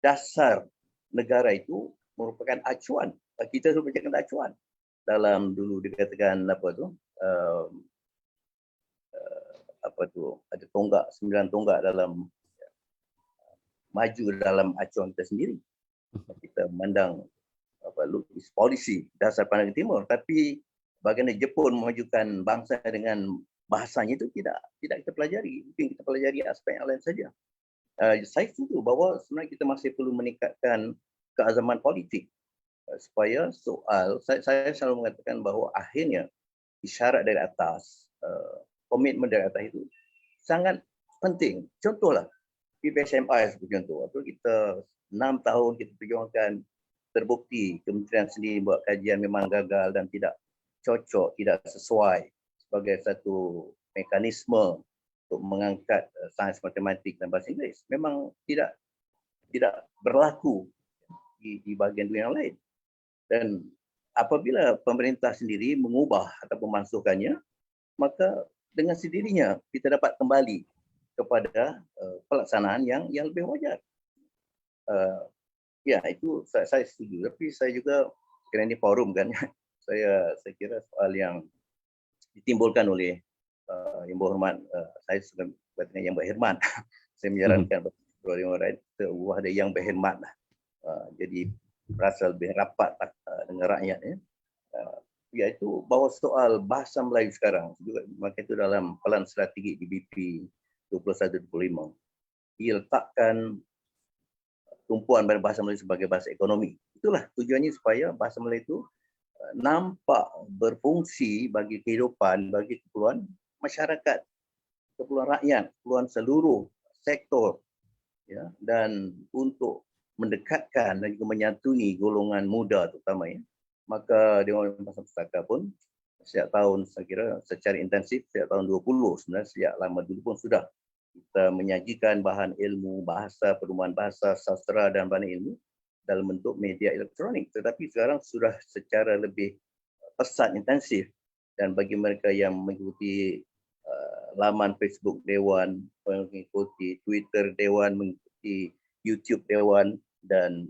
dasar negara itu merupakan acuan. Kita sudah merupakan acuan. Dalam dulu dikatakan ada tonggak, 9 tonggak dalam maju dalam acuan kita sendiri. Kita memandang look is policy, dasar pandangan timur, tapi bagaimana Jepun memajukan bangsa dengan bahasanya itu tidak kita pelajari. Mungkin kita pelajari aspek yang lain saja. Saya setuju bahawa sebenarnya kita masih perlu meningkatkan keazaman politik supaya soal, saya selalu mengatakan bahawa akhirnya isyarat dari atas, komitmen dari atas itu sangat penting. Contohlah PPSMI sebagai contoh, atau kita 6 tahun kita perjuangkan, terbukti kementerian sendiri buat kajian memang gagal dan tidak cocok, tidak sesuai sebagai satu mekanisme untuk mengangkat sains matematik dan bahasa Inggeris. Memang tidak berlaku di bahagian dunia yang lain. Dan apabila pemerintah sendiri mengubah atau memasukkannya, maka dengan sendirinya kita dapat kembali kepada pelaksanaan yang lebih wajar. Ya, itu saya setuju. Tapi saya juga, kerana ini forum kan, saya kira soal yang ditimbulkan oleh Yang Berhormat, saya suka katakan Yang Berhormat. Saya menyarankan kepada orang lain, kita ubah ada Yang Berhormat lah. Jadi berasa lebih rapat dengan rakyat. Iaitu bahawa soal bahasa Melayu sekarang, juga maka itu dalam pelan strategi di BP 21-25, diletakkan tumpuan pada bahasa Melayu sebagai bahasa ekonomi. Itulah tujuannya supaya bahasa Melayu itu nampak berfungsi bagi kehidupan, bagi keperluan masyarakat, keperluan rakyat, keperluan seluruh sektor, ya, dan untuk mendekatkan dan juga menyantuni golongan muda terutamanya, maka Dewan Bahasa Pustaka pun setiap tahun, saya kira secara intensif sejak tahun 20, sebenarnya sejak lama dulu pun sudah kita menyajikan bahan ilmu, bahasa, perumahan bahasa, sastra dan bahan ilmu dalam bentuk media elektronik. Tetapi sekarang sudah secara lebih pesat, intensif, dan bagi mereka yang mengikuti laman Facebook Dewan, mengikuti Twitter Dewan, mengikuti YouTube Dewan dan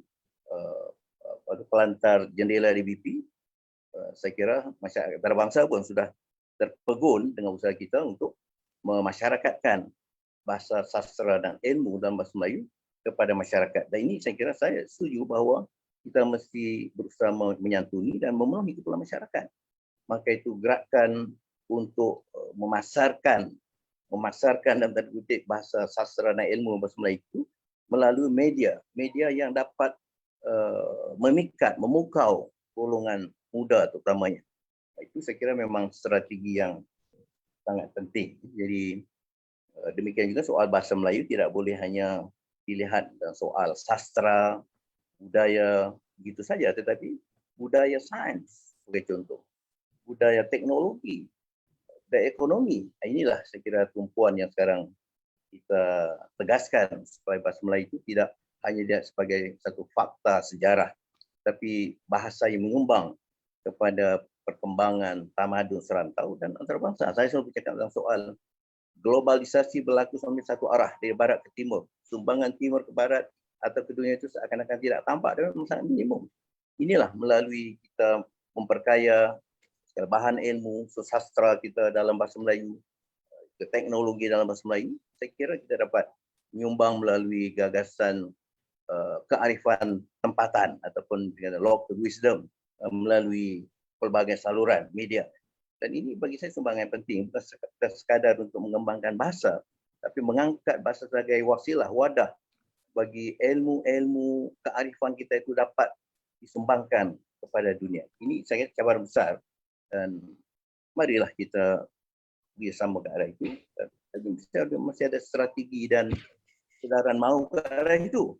pelantar jendela DBP, saya kira masyarakat antarabangsa pun sudah terpegun dengan usaha kita untuk memasyarakatkan bahasa sastra dan ilmu dalam bahasa Melayu kepada masyarakat. Dan ini saya kira saya setuju bahawa kita mesti berusaha menyantuni dan memenuhi keperluan masyarakat. Maka itu gerakan untuk memasarkan dalam tanda kutip bahasa sastra dan ilmu bahasa Melayu itu melalui media yang dapat memikat, memukau golongan muda terutamanya. Itu saya kira memang strategi yang sangat penting. Jadi demikian juga soal bahasa Melayu tidak boleh hanya dilihat soal sastra, budaya gitu saja, tetapi budaya sains sebagai contoh, budaya teknologi dan ekonomi. Inilah saya kira tumpuan yang sekarang kita tegaskan supaya bahasa Melayu itu tidak hanya dilihat sebagai satu fakta sejarah, tapi bahasa yang menyumbang kepada perkembangan tamadun serantau dan antarabangsa. Saya selalu bercakap tentang soal globalisasi berlaku sambil satu arah dari barat ke timur. Sumbangan timur ke barat atau ke dunia itu seakan-akan tidak tampak dan sangat minimum. Inilah melalui kita memperkaya bahan ilmu, sastra kita dalam bahasa Melayu, teknologi dalam bahasa Melayu, saya kira kita dapat menyumbang melalui gagasan kearifan tempatan ataupun local wisdom melalui pelbagai saluran media. Dan ini bagi saya sumbangan yang penting, bukan sekadar untuk mengembangkan bahasa, tapi mengangkat bahasa sebagai wasilah, wadah bagi ilmu-ilmu kearifan kita itu dapat disumbangkan kepada dunia. Ini saya kira cabaran besar dan marilah kita bersama ke arah itu. Masih ada strategi dan kesedaran mau ke arah itu.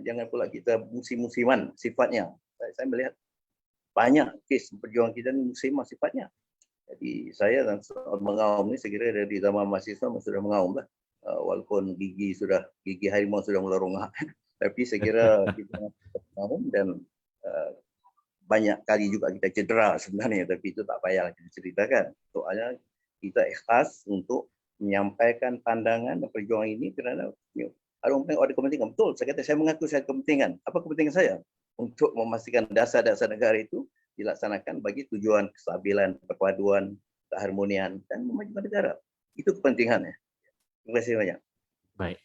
Jangan pula kita musim-musiman sifatnya. Saya melihat banyak kes perjuangan kita ni musiman sifatnya. Jadi saya dan soal mengaum ni saya kira dari zaman mahasiswa sudah mengaum lah. Walaupun gigi harimau sudah mula rongak. Tapi saya kira kita mengaum dan banyak kali juga kita cedera sebenarnya. Tapi itu tak payah kita ceritakan. Soalnya kita ikhlas untuk menyampaikan pandangan dan perjuangan ini kerana ada kepentingan. Betul, saya kata saya mengaku saya ada kepentingan. Apa kepentingan saya? Untuk memastikan dasar-dasar negara itu dilaksanakan bagi tujuan kestabilan, perpaduan, keharmonian dan memajukan negara. Itu kepentingannya. Terima kasih banyak. Baik.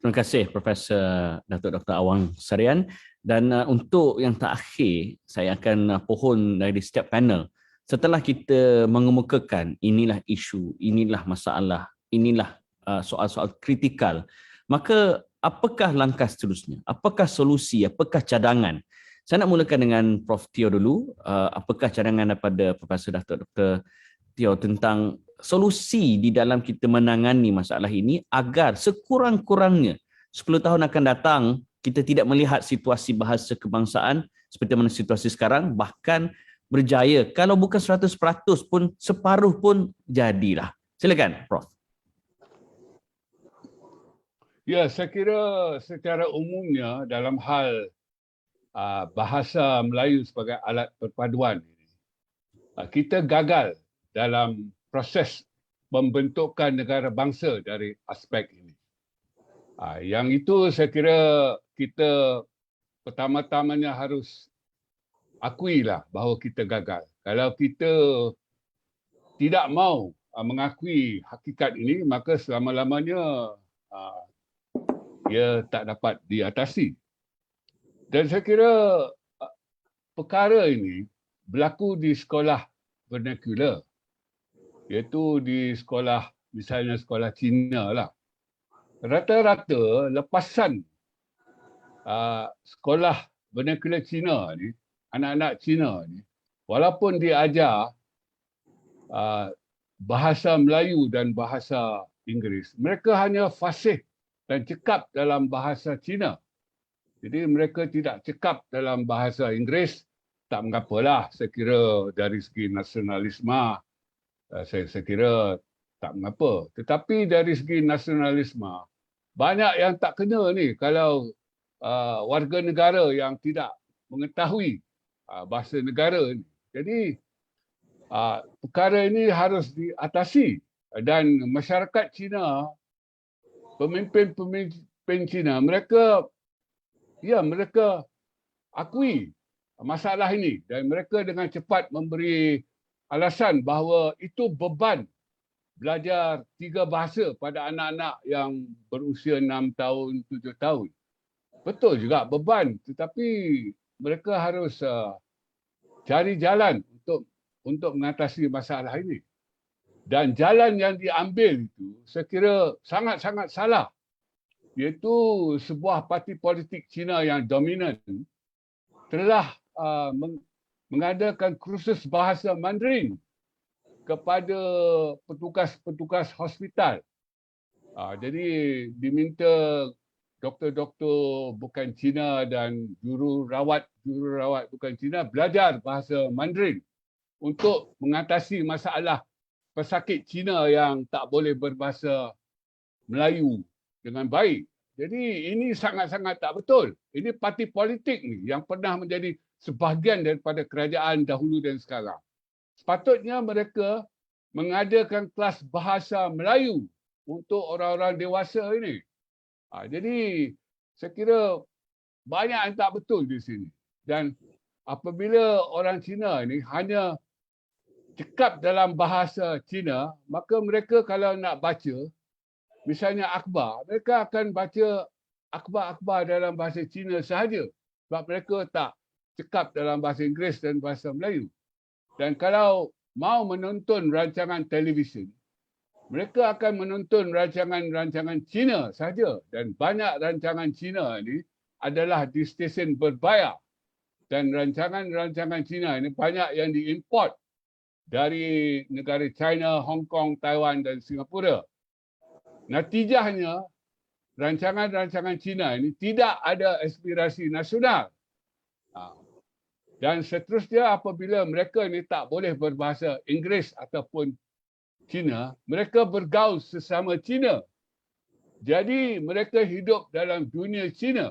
Terima kasih Profesor Datuk Dr. Awang Sarian. Dan untuk yang terakhir, saya akan pohon dari setiap panel. Setelah kita mengemukakan inilah isu, inilah masalah, inilah soal-soal kritikal, maka apakah langkah seterusnya? Apakah solusi? Apakah cadangan? Saya nak mulakan dengan Prof. Teo dulu. Apakah cadangan daripada Profesor Datuk Dr. Teo tentang solusi di dalam kita menangani masalah ini agar sekurang-kurangnya 10 tahun akan datang kita tidak melihat situasi bahasa kebangsaan seperti mana situasi sekarang, bahkan berjaya. Kalau bukan 100% pun, separuh pun jadilah. Silakan, Prof. Ya, saya kira secara umumnya dalam hal bahasa Melayu sebagai alat perpaduan ini, kita gagal dalam proses pembentukan negara bangsa dari aspek ini. Yang itu saya kira kita pertama-tamanya harus akuilah bahawa kita gagal. Kalau kita tidak mahu mengakui hakikat ini, maka selama-lamanya ia tak dapat diatasi. Dan saya kira perkara ini berlaku di sekolah vernacular, iaitu di sekolah, misalnya sekolah Cina lah. Rata-rata lepasan sekolah vernacular Cina ni, anak-anak Cina ni, walaupun dia ajar bahasa Melayu dan bahasa Inggeris, mereka hanya fasih dan cekap dalam bahasa Cina. Jadi mereka tidak cekap dalam bahasa Inggeris, tak mengapalah. Saya kira dari segi nasionalisme, saya kira tak mengapa. Tetapi dari segi nasionalisme, banyak yang tak kena ni kalau warga negara yang tidak mengetahui bahasa negara ni. Jadi perkara ini harus diatasi dan masyarakat Cina, pemimpin Cina, mereka akui masalah ini dan mereka dengan cepat memberi alasan bahawa itu beban belajar 3 bahasa pada anak-anak yang berusia 6 tahun, 7 tahun. Betul juga beban, tetapi mereka harus cari jalan untuk mengatasi masalah ini. Dan jalan yang diambil itu saya kira sangat-sangat salah. Iaitu sebuah parti politik Cina yang dominan telah mengadakan kursus bahasa Mandarin kepada petugas-petugas hospital. Jadi diminta doktor-doktor bukan Cina dan jururawat bukan Cina belajar bahasa Mandarin untuk mengatasi masalah pesakit Cina yang tak boleh berbahasa Melayu dengan baik. Jadi ini sangat-sangat tak betul. Ini parti politik ni yang pernah menjadi sebahagian daripada kerajaan dahulu dan sekarang. Sepatutnya mereka mengadakan kelas bahasa Melayu untuk orang-orang dewasa ini. Jadi saya kira banyak yang tak betul di sini. Dan apabila orang Cina ini hanya cekap dalam bahasa Cina, maka mereka kalau nak baca, misalnya akhbar, mereka akan baca akhbar-akhbar dalam bahasa Cina sahaja. Sebab mereka tak cekap dalam bahasa Inggeris dan bahasa Melayu. Dan kalau mau menonton rancangan televisyen, mereka akan menonton rancangan-rancangan Cina sahaja. Dan banyak rancangan Cina ini adalah di stesen berbayar. Dan rancangan-rancangan Cina ini banyak yang diimport dari negara China, Hong Kong, Taiwan dan Singapura. Natijahnya, rancangan-rancangan Cina ini tidak ada aspirasi nasional. Dan seterusnya apabila mereka ini tak boleh berbahasa Inggeris ataupun Cina, mereka bergaul sesama Cina. Jadi mereka hidup dalam dunia Cina.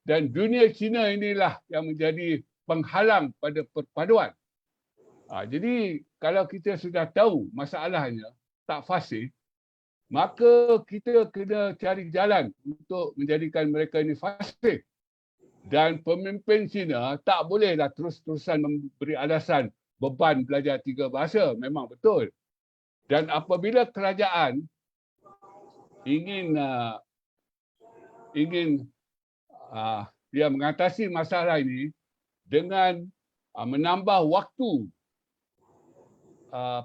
Dan dunia Cina inilah yang menjadi penghalang pada perpaduan. Jadi kalau kita sudah tahu masalahnya tak fasih, maka kita kena cari jalan untuk menjadikan mereka ini fasih. Dan pemimpin Cina tak bolehlah terus-terusan memberi alasan beban belajar 3 bahasa. Memang betul. Dan apabila kerajaan ingin dia mengatasi masalah ini dengan menambah waktu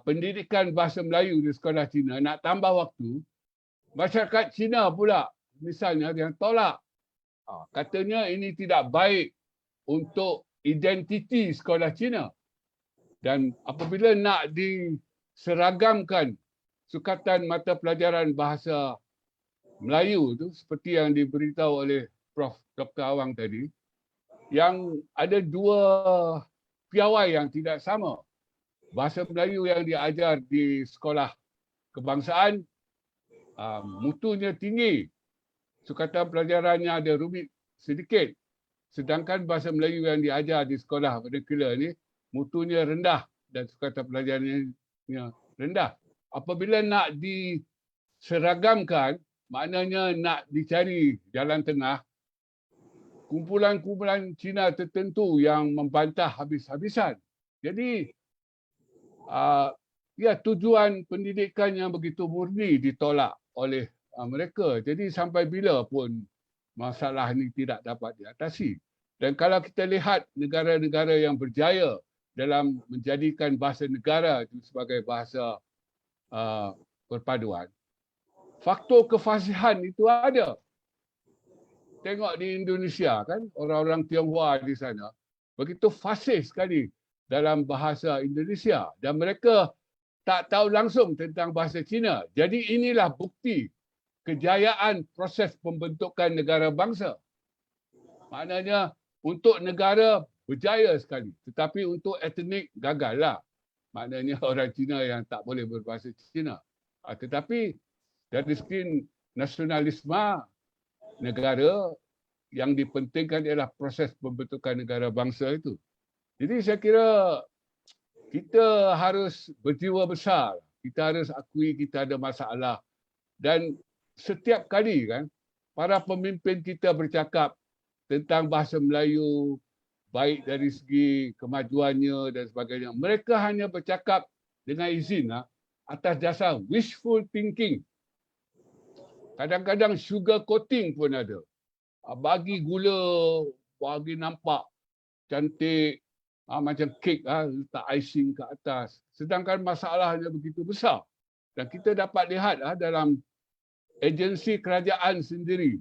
pendidikan bahasa Melayu di sekolah Cina, nak tambah waktu, masyarakat Cina pula misalnya yang tolak. Katanya ini tidak baik untuk identiti sekolah Cina. Dan apabila nak diseragamkan sukatan mata pelajaran bahasa Melayu tu seperti yang diberitahu oleh Prof. Dr. Awang tadi, yang ada 2 piawai yang tidak sama. Bahasa Melayu yang diajar di sekolah kebangsaan mutunya tinggi. Sukatan pelajarannya ada rumit sedikit. Sedangkan bahasa Melayu yang diajar di sekolah vernacular ni mutunya rendah dan sukatan pelajarannya rendah. Apabila nak diseragamkan, maknanya nak dicari jalan tengah, kumpulan-kumpulan Cina tertentu yang membantah habis-habisan. Jadi tujuan pendidikan yang begitu murni ditolak oleh mereka. Jadi sampai bila pun masalah ini tidak dapat diatasi. Dan kalau kita lihat negara-negara yang berjaya dalam menjadikan bahasa negara itu sebagai bahasa perpaduan, faktor kefasihan itu ada. Tengok di Indonesia kan, orang-orang Tionghoa di sana begitu fasih sekali dalam bahasa Indonesia dan mereka tak tahu langsung tentang bahasa Cina. Jadi inilah bukti kejayaan proses pembentukan negara bangsa. Maknanya untuk negara berjaya sekali, tetapi untuk etnik gagallah. Maknanya orang Cina yang tak boleh berbahasa Cina. Tetapi dari segi nasionalisme negara, yang dipentingkan ialah proses pembentukan negara bangsa itu. Jadi saya kira kita harus berjiwa besar. Kita harus akui kita ada masalah. Dan setiap kali kan para pemimpin kita bercakap tentang bahasa Melayu, baik dari segi kemajuannya dan sebagainya, mereka hanya bercakap dengan izin atas dasar wishful thinking. Kadang-kadang sugar coating pun ada. Bagi gula, bagi nampak cantik, macam kek, letak icing ke atas. Sedangkan masalahnya begitu besar. Dan kita dapat lihat dalam agensi kerajaan sendiri,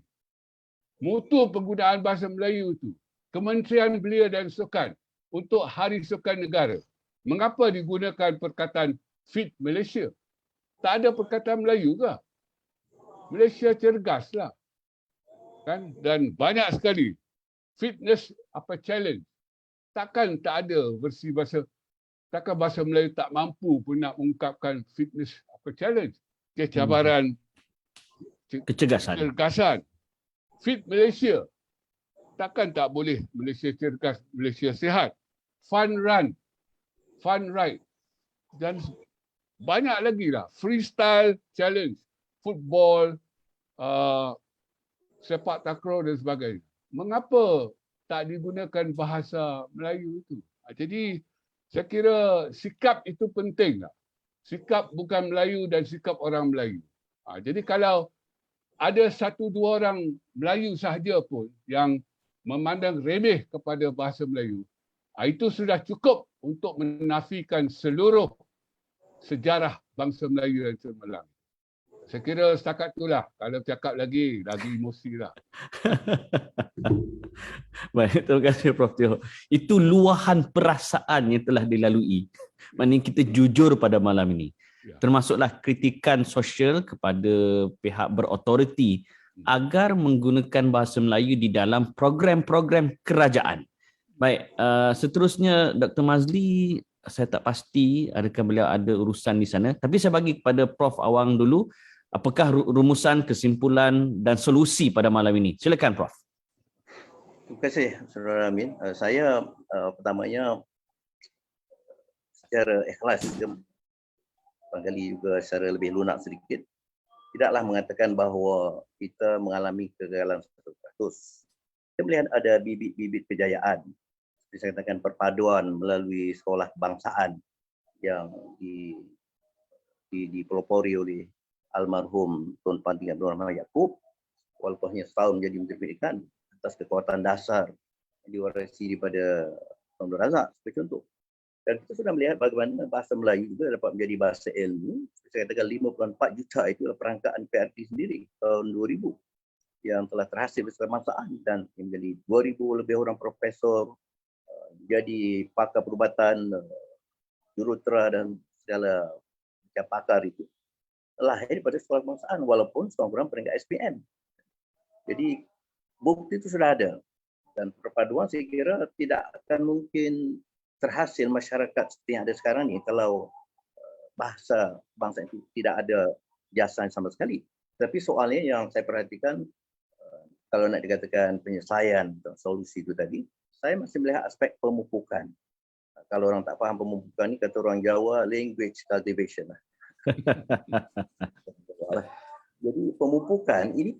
mutu penggunaan bahasa Melayu itu, Kementerian Belia dan Sukan untuk Hari Sukan Negara. Mengapa digunakan perkataan Fit Malaysia? Tak ada perkataan Melayu ke? Malaysia cergaslah. Kan? Dan banyak sekali fitness challenge. Takkan tak ada versi bahasa, takkan bahasa Melayu tak mampu pun nak mengungkapkan fitness challenge. Cabaran kecergasan. Fit Malaysia. Takkan tak boleh Malaysia cergas, Malaysia sihat. Fun run, fun ride. Dan banyak lagi lah. Freestyle challenge, football, sepak takraw dan sebagainya. Mengapa tak digunakan bahasa Melayu itu? Jadi saya kira sikap itu penting lah. Sikap bukan Melayu dan sikap orang Melayu. Jadi kalau ada satu dua orang Melayu sahaja pun yang memandang remeh kepada bahasa Melayu, itu sudah cukup untuk menafikan seluruh sejarah bangsa Melayu yang cemerlang. Saya kira setakat itulah. Kalau cakap lagi emosi lah. Baik, terima kasih Prof Teo. Itu luahan perasaan yang telah dilalui. Maknanya kita jujur pada malam ini. Termasuklah kritikan sosial kepada pihak berautoriti agar menggunakan bahasa Melayu di dalam program-program kerajaan. Baik, seterusnya Dr. Mazli, saya tak pasti adakah beliau ada urusan di sana. Tapi saya bagi kepada Prof Awang dulu. Apakah rumusan, kesimpulan dan solusi pada malam ini? Silakan Prof. Terima kasih Saudara Amin. Saya pertamanya secara ikhlas, barangkali juga secara lebih lunak sedikit, tidaklah mengatakan bahawa kita mengalami kegagalan 100%. Kita melihat ada bibit-bibit kejayaan. Seperti saya katakan, perpaduan melalui sekolah kebangsaan yang dipelopori oleh almarhum Tun Panting Abdul Rahman Yaakob, walaupun hanya setahun menjadi Menteri Pendidikan atas kekuatan dasar yang diwarisi daripada Tuan Abdul Razak sebagai contoh. Dan kita sudah melihat bagaimana bahasa Melayu juga dapat menjadi bahasa ilmu. Saya katakan 54 juta itu adalah perangkaan PRT sendiri tahun 2000 yang telah terhasil berkebangsaan dan menjadi 2000 lebih orang profesor, jadi pakar perubatan, jurutera dan segala macam pakar itu lahir pada sekolah kebangsaan walaupun seorang peringkat SPM. Jadi bukti itu sudah ada dan perpaduan saya kira tidak akan mungkin terhasil masyarakat seperti yang ada sekarang ni kalau bahasa bangsa itu tidak ada jasa sama sekali. Tapi soalnya yang saya perhatikan, kalau nak dikatakan penyelesaian atau solusi itu tadi, saya masih melihat aspek pemupukan. Kalau orang tak faham pemupukan ni, kata orang Jawa, language cultivation. Jadi pemupukan ini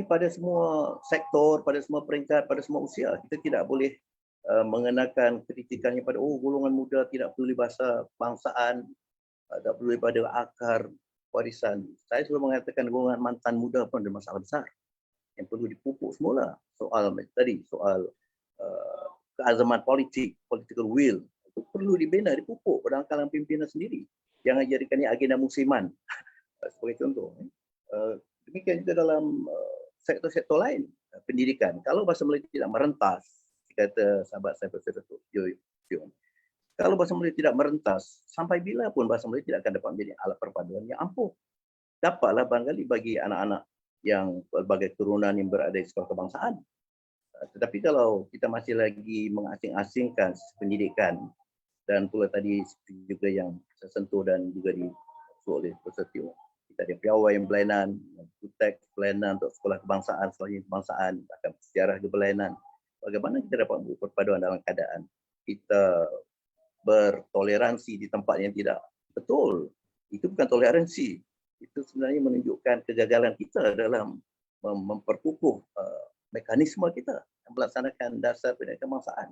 pada semua sektor, pada semua peringkat, pada semua usia. Kita tidak boleh mengenakan kritikannya pada golongan muda tidak peduli bahasa bangsaan, tak peduli pada akar warisan. Saya selalu mengatakan golongan mantan muda pun ada masalah besar yang perlu dipupuk semula. Soal tadi, soal keazaman politik, political will itu perlu dibina, dipupuk pada kalangan pimpinan sendiri. Jangan jadikannya agenda musiman sebagai contoh. Demikian juga dalam sektor-sektor lain, pendidikan. Kalau bahasa Melayu tidak merentas, kata sahabat saya Profesor Teo, kalau bahasa Melayu tidak merentas, sampai bila pun bahasa Melayu tidak akan dapat menjadi alat perpaduan yang ampuh. Dapatlah barangkali bagi anak-anak yang berbagai turunan yang berada di sekolah kebangsaan, Tetapi kalau kita masih lagi mengasing-asingkan pendidikan, dan pula tadi juga yang saya sentuh dan juga disuruh oleh peserta, kita ada piawai yang berlainan, kutek berlainan untuk sekolah kebangsaan, sekolah kebangsaan, akan sejarah keberlainan. Bagaimana kita dapat membuat perpaduan dalam keadaan kita bertoleransi di tempat yang tidak betul? Itu bukan toleransi. Itu sebenarnya menunjukkan kegagalan kita dalam memperkukuh mekanisme kita yang melaksanakan dasar pendidikan kebangsaan.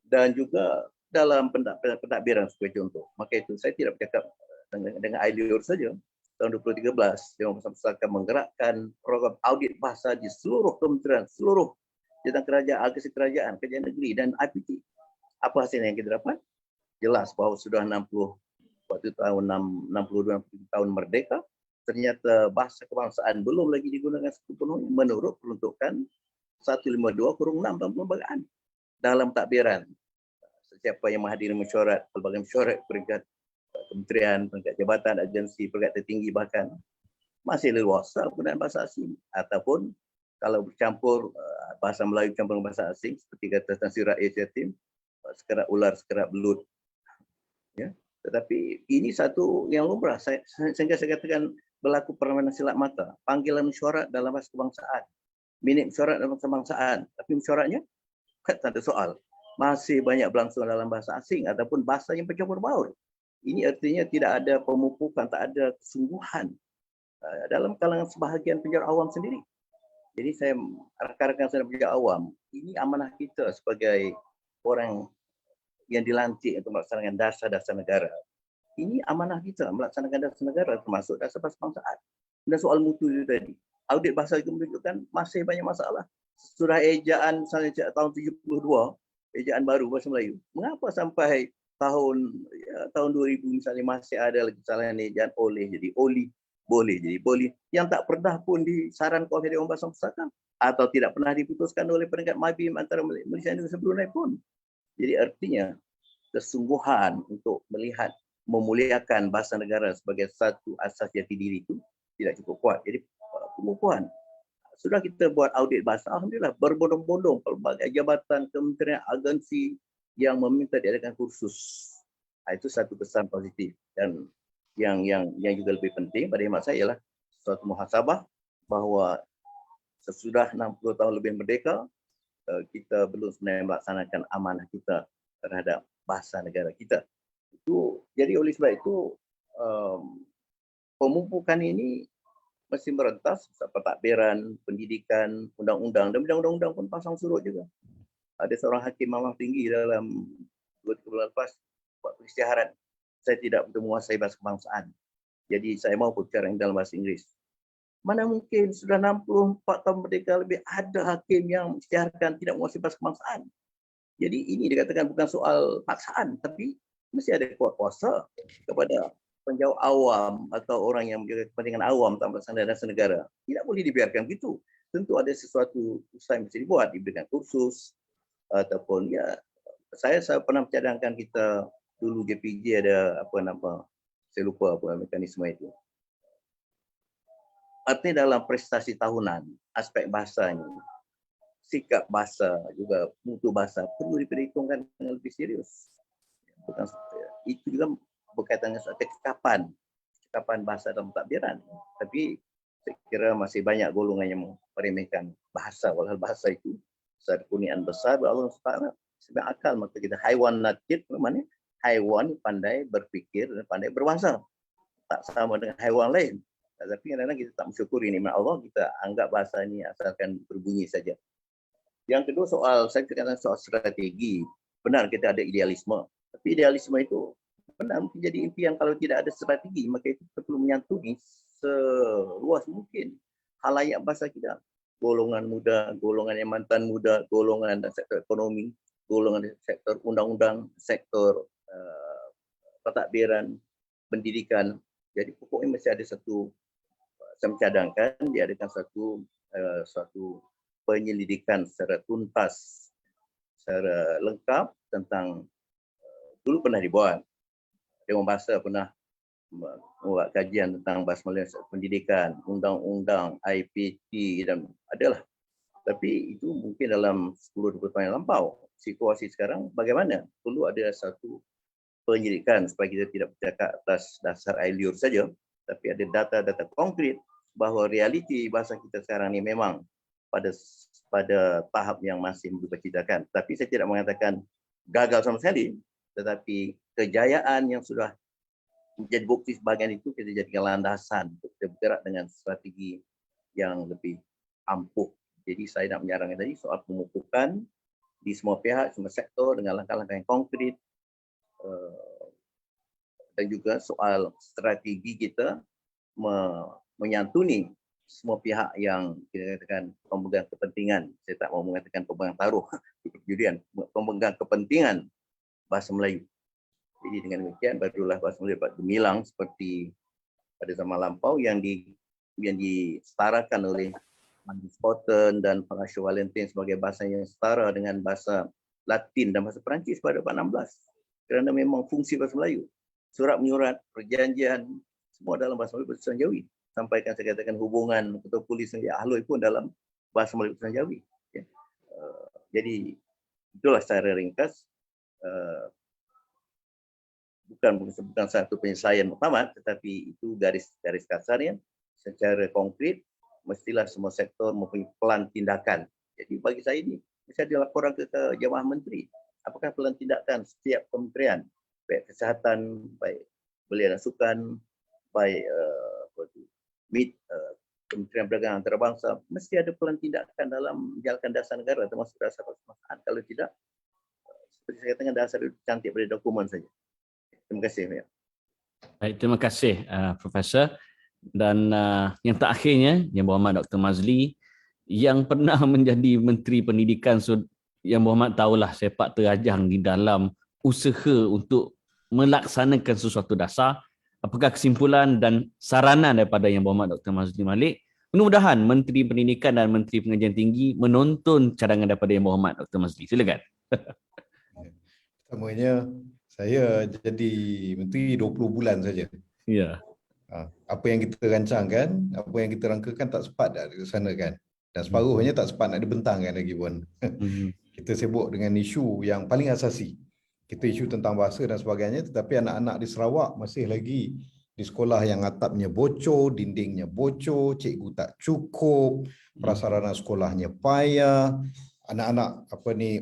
Dan juga dalam pentadbiran sebagai contoh. Maka itu saya tidak bercakap dengan Ailiur saja. Tahun 2013, Dewan Besar Pusaka menggerakkan program audit bahasa di seluruh kementerian, seluruh jabatan kerajaan, agensi kerajaan, kerajaan negeri dan IPT. Apa hasilnya yang kita dapat? Jelas bahawa sudah 60 waktu tahun 62 tahun merdeka, ternyata bahasa kebangsaan belum lagi digunakan sepenuhnya menurut peruntukan 152/6 dalam perlembagaan. Dalam takbiran, sesiapa yang menghadiri mesyuarat, pelbagai mesyuarat peringkat kementerian, peringkat jabatan, agensi, peringkat tertinggi bahkan masih leluasa penggunaan bahasa asing, ataupun kalau bercampur bahasa Melayu campur bahasa asing seperti kata Tan Sri Rakyat Yatim, sekerat ular, sekerat belut. Ya. Tetapi ini satu yang lumrah, sehingga saya katakan berlaku permainan silap mata. Panggilan mesyuarat dalam bahasa kebangsaan, minit mesyuarat dalam bahasa kebangsaan, tapi mesyuaratnya tak ada soal. Masih banyak berlangsung dalam bahasa asing ataupun bahasa yang bercampur baur. Ini artinya tidak ada pemupukan, tak ada kesungguhan dalam kalangan sebahagian penjara awam sendiri. Jadi saya rakan-rakan saya penjara awam, ini amanah kita sebagai orang yang dilantik untuk melaksanakan dasar-dasar negara. Ini amanah kita melaksanakan dasar negara termasuk dasar bahasa kebangsaan. Dan soal mutu itu tadi, audit bahasa itu menunjukkan masih banyak masalah. Surah ejaan misalnya tahun 72, ejaan baru bahasa Melayu. Mengapa sampai tahun 2000 misalnya masih ada lagi kesalahan ejaan oleh jadi oli, boleh jadi boleh, yang tak pernah pun disarankan oleh Dewan Bahasa Pusaka atau tidak pernah diputuskan oleh peringkat MABIM antara Malaysia dan Brunei pun. Jadi artinya kesungguhan untuk melihat memuliakan bahasa negara sebagai satu asas jati diri itu tidak cukup kuat. Jadi pengukuhan. Sudah kita buat audit bahasa, alhamdulillah berbondong-bondong pelbagai jabatan, kementerian, agensi yang meminta diadakan kursus. Itu satu kesan positif. Dan yang juga lebih penting pada hemat saya ialah suatu muhasabah bahawa sesudah 60 tahun lebih merdeka, kita belum sebenarnya melaksanakan amanah kita terhadap bahasa negara kita. Jadi oleh sebab itu pemupukan ini mesti merentas pentadbiran, pendidikan, undang-undang, dan undang-undang pun pasang surut juga. Ada seorang hakim mahkamah tinggi dalam 2 bulan lepas buat peristiharan, saya tidak betul menguasai bahasa kebangsaan. Jadi saya mau berbicara dalam bahasa Inggeris. Mana mungkin sudah 64 tahun merdeka lebih ada hakim yang mengisytiharkan tidak menguasai bahasa kebangsaan. Jadi ini dikatakan bukan soal paksaan, tapi mesti ada kuasa kepada penjawat awam atau orang yang menjaga kepentingan awam dalam pelaksanaan dasar negara. Tidak boleh dibiarkan begitu. Tentu ada sesuatu usaha yang mesti dibuat, diberikan kursus ataupun saya pernah mencadangkan kita dulu JPJ ada saya lupa apa mekanisme itu. Artinya dalam prestasi tahunan, aspek bahasa ini, sikap bahasa juga mutu bahasa perlu diperhitungkan dengan lebih serius. Bukan itu juga berkaitan dengan kecakapan bahasa dalam takbiran. Tapi saya kira masih banyak golongan yang meremehkan bahasa, walau bahasa itu satu kurniaan besar Allah SWT. Sebab akal maka kita haiwan natik, maknanya haiwan pandai berfikir dan pandai berbahasa. Tak sama dengan haiwan lain. Tapi kadang-kadang kita tak mensyukuri nikmat Allah, kita anggap bahasa ini asalkan berbunyi saja. Yang kedua saya katakan soal strategi. Benar kita ada idealisme. Tapi idealisme itu benar mungkin jadi impian kalau tidak ada strategi. Maka itu kita perlu menyantuni seluas mungkin halayak bahasa kita. Golongan muda, golongan yang mantan muda, golongan dan sektor ekonomi, golongan sektor undang-undang, sektor pentadbiran, pendidikan. Jadi pokoknya mesti ada satu, saya mencadangkan diadakan satu penyelidikan secara tuntas, secara lengkap tentang dulu pernah dibuat. Dewan Bahasa pernah membuat kajian tentang bahasa Melayu pendidikan, undang-undang, IPT dan adalah Tapi itu mungkin dalam 10-20 tahun yang lampau. Situasi sekarang bagaimana? Perlu ada satu penyelidikan supaya kita tidak bercakap atas dasar air liur saja, tapi ada data-data konkret bahawa realiti bahasa kita sekarang ni memang pada tahap yang masih dipercitakan. Tapi saya tidak mengatakan gagal sama sekali, tetapi kejayaan yang sudah menjadi bukti sebahagian itu kita jadikan landasan untuk kita bergerak dengan strategi yang lebih ampuh. Jadi saya nak menyarankan tadi soal pemupukan di semua pihak, semua sektor dengan langkah-langkah yang konkret, dan juga soal strategi kita menyantuni semua pihak yang kita katakan pemegang kepentingan. Saya tak mau mengatakan pemegang taruh perjudian, pemegang kepentingan bahasa Melayu. Jadi dengan demikian barulah bahasa Melayu dapat gemilang seperti pada zaman lampau yang disetarakan oleh Magnus Cotton dan Horatio Valentin sebagai bahasa yang setara dengan bahasa Latin dan bahasa Perancis pada abad 16. Kerana memang fungsi bahasa Melayu. Surat menyurat, perjanjian, semua dalam bahasa Melayu bertulisan Jawi. Sampaikan saya katakan hubungan ketua polis dengan Ahloi pun dalam bahasa Melayu bertulisan Jawi. Ya. Jadi itulah secara ringkas. Bukan satu penyelesaian muktamad, tetapi itu garis kasarnya secara konkret mestilah semua sektor mempunyai pelan tindakan. Jadi bagi saya ini mesti ada laporan ke Jabatan Menteri. Apakah pelan tindakan setiap kementerian, baik kesihatan, baik belia dan sukan, baik Kementerian Perdagangan Antarabangsa, mesti ada pelan tindakan dalam menjalankan dasar negara termasuk dasar persamaan. Kalau tidak, seperti saya katakan, dasar itu cantik pada dokumen saja. Terima kasih. Baik, terima kasih Profesor. Dan yang terakhirnya, Yang Berhormat Dr. Mazli, yang pernah menjadi Menteri Pendidikan, Yang Berhormat tahulah sepak terjang di dalam usaha untuk melaksanakan sesuatu dasar. Apakah kesimpulan dan saranan daripada Yang Berhormat Dr. Mazli Malik? Mudah-mudahan Menteri Pendidikan dan Menteri Pengajian Tinggi menonton cadangan daripada Yang Berhormat Dr. Mazli. Silakan. Pertamanya, saya jadi menteri 20 bulan saja. Ya. Apa yang kita rancangkan, apa yang kita rangkakan tak sempat dah dilaksanakan. Dan separuhnya tak sempat nak dibentangkan lagi pun. Kita sibuk dengan isu yang paling asasi. Kita isu tentang bahasa dan sebagainya, tetapi anak-anak di Sarawak masih lagi di sekolah yang atapnya bocor, dindingnya bocor, cikgu tak cukup, prasarana sekolahnya payah, anak-anak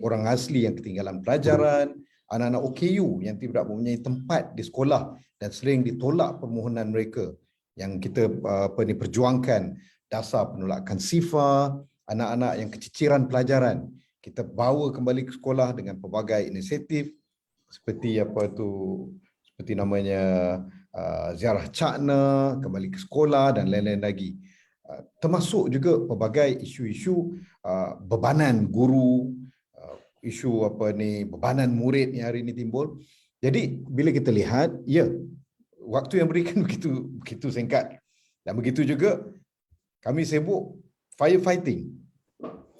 orang asli yang ketinggalan pelajaran, anak-anak OKU yang tidak mempunyai tempat di sekolah dan sering ditolak permohonan mereka yang kita perjuangkan dasar penolakan SIFA, anak-anak yang keciciran pelajaran kita bawa kembali ke sekolah dengan pelbagai inisiatif seperti seperti namanya ziarah cakna, kembali ke sekolah dan lain-lain lagi. Termasuk juga pelbagai isu-isu bebanan guru, isu bebanan murid yang hari ini timbul. Jadi bila kita lihat, ya, waktu yang berikan begitu singkat. Dan begitu juga kami sibuk firefighting,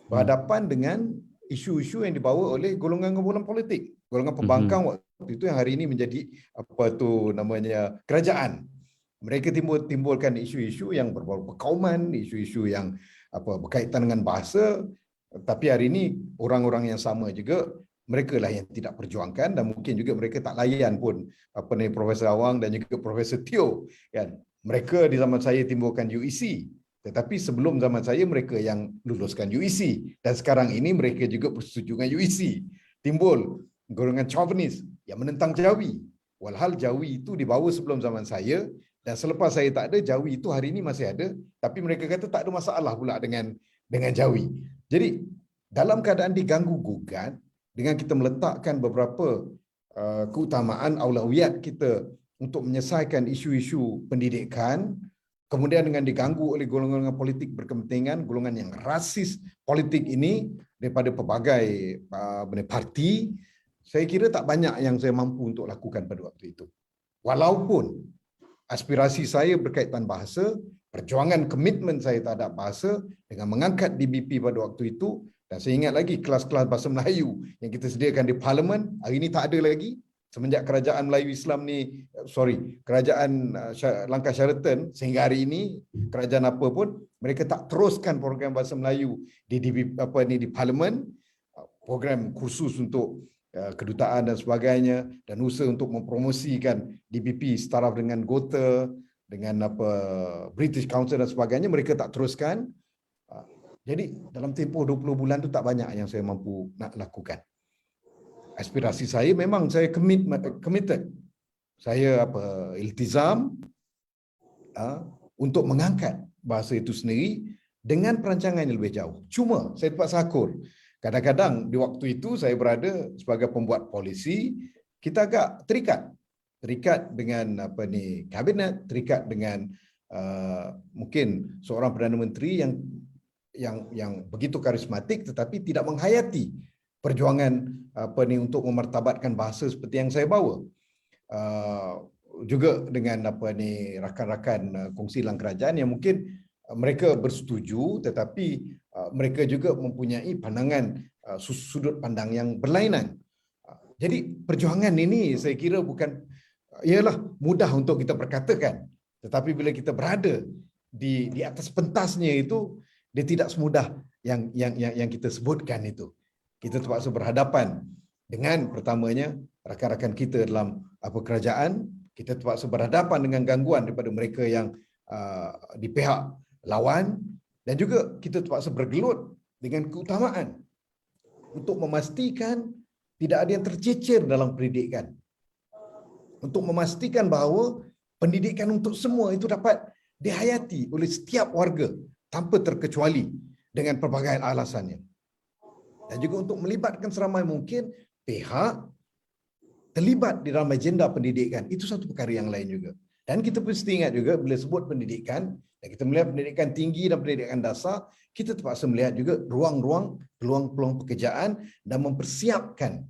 berhadapan dengan isu-isu yang dibawa oleh golongan-golongan politik, golongan pembangkang waktu itu yang hari ini menjadi kerajaan. Mereka timbulkan isu-isu yang berbau perkauman, isu-isu yang berkaitan dengan bahasa. Tapi hari ini orang-orang yang sama juga, mereka lah yang tidak perjuangkan dan mungkin juga mereka tak layan pun Profesor Awang dan juga Profesor Teo, kan. Mereka di zaman saya timbulkan UEC, tetapi sebelum zaman saya mereka yang luluskan UEC dan sekarang ini mereka juga bersetuju dengan UEC. Timbul golongan chauvinis yang menentang Jawi. Walhal Jawi itu dibawa sebelum zaman saya dan selepas saya tak ada, Jawi itu hari ini masih ada, tapi mereka kata tak ada masalah pula dengan Jawi. Jadi dalam keadaan diganggu-gugat, dengan kita meletakkan beberapa keutamaan aulawiyat kita untuk menyelesaikan isu-isu pendidikan, kemudian dengan diganggu oleh golongan politik berkepentingan, golongan yang rasis politik ini daripada pelbagai parti, saya kira tak banyak yang saya mampu untuk lakukan pada waktu itu. Walaupun aspirasi saya berkaitan bahasa, perjuangan komitmen saya terhadap bahasa dengan mengangkat DBP pada waktu itu, dan saya ingat lagi kelas-kelas bahasa Melayu yang kita sediakan di Parlimen, hari ini tak ada lagi. Semenjak kerajaan Melayu Islam ni, kerajaan Langkah Sheraton sehingga hari ini, kerajaan apa pun, mereka tak teruskan program bahasa Melayu di parlimen, program kursus untuk kedutaan dan sebagainya, dan usaha untuk mempromosikan DBP setaraf dengan GOTA, dengan British Council dan sebagainya, mereka tak teruskan. Jadi dalam tempoh 20 bulan tu tak banyak yang saya mampu nak lakukan. Aspirasi saya memang saya committed. Saya iltizam untuk mengangkat bahasa itu sendiri dengan perancangan yang lebih jauh. Cuma saya terpaksa akur. Kadang-kadang di waktu itu saya berada sebagai pembuat polisi, kita agak terikat dengan kabinet, terikat dengan mungkin seorang Perdana Menteri yang begitu karismatik tetapi tidak menghayati perjuangan untuk memartabatkan bahasa seperti yang saya bawa. Juga dengan rakan-rakan kongsi dalam kerajaan yang mungkin mereka bersetuju tetapi mereka juga mempunyai pandangan sudut pandang yang berlainan. Jadi perjuangan ini saya kira ialah mudah untuk kita perkatakan, tetapi bila kita berada di atas pentasnya itu, dia tidak semudah yang kita sebutkan itu. Kita terpaksa berhadapan dengan pertamanya rakan-rakan kita dalam kerajaan, kita terpaksa berhadapan dengan gangguan daripada mereka yang di pihak lawan, dan juga kita terpaksa bergelut dengan keutamaan untuk memastikan tidak ada yang tercecer dalam pendidikan. Untuk memastikan bahawa pendidikan untuk semua itu dapat dihayati oleh setiap warga tanpa terkecuali dengan pelbagai alasannya. Dan juga untuk melibatkan seramai mungkin pihak terlibat di dalam agenda pendidikan. Itu satu perkara yang lain juga. Dan kita mesti ingat juga bila sebut pendidikan, dan kita melihat pendidikan tinggi dan pendidikan dasar, kita terpaksa melihat juga ruang-ruang, peluang-peluang pekerjaan dan mempersiapkan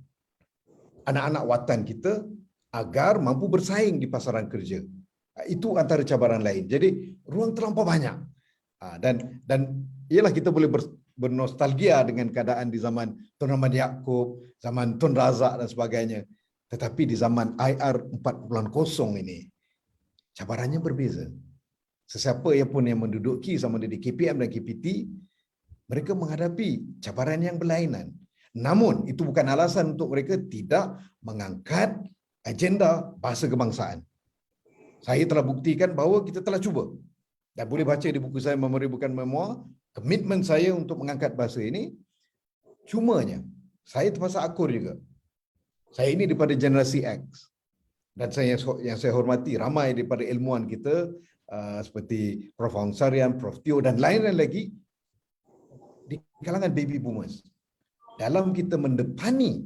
anak-anak watan kita agar mampu bersaing di pasaran kerja. Itu antara cabaran lain. Jadi ruang terlampau banyak. Dan ialah kita boleh bernostalgia dengan keadaan di zaman Tun Rahman Yaakob, zaman Tun Razak dan sebagainya. Tetapi di zaman IR 4.0 ini, cabarannya berbeza. Sesiapa yang pun yang menduduki sama ada di KPM dan KPT, mereka menghadapi cabaran yang berlainan. Namun, itu bukan alasan untuk mereka tidak mengangkat agenda bahasa kebangsaan. Saya telah buktikan bahawa kita telah cuba. Dan boleh baca di buku saya, Memori Bukan Memoir, komitmen saya untuk mengangkat bahasa ini. Cumanya, saya terpaksa akur juga. Saya ini daripada generasi X. Dan yang saya hormati, ramai daripada ilmuwan kita, seperti Prof. Hong Sarian, Prof. Teo dan lain-lain lagi, di kalangan baby boomers. Dalam kita mendepani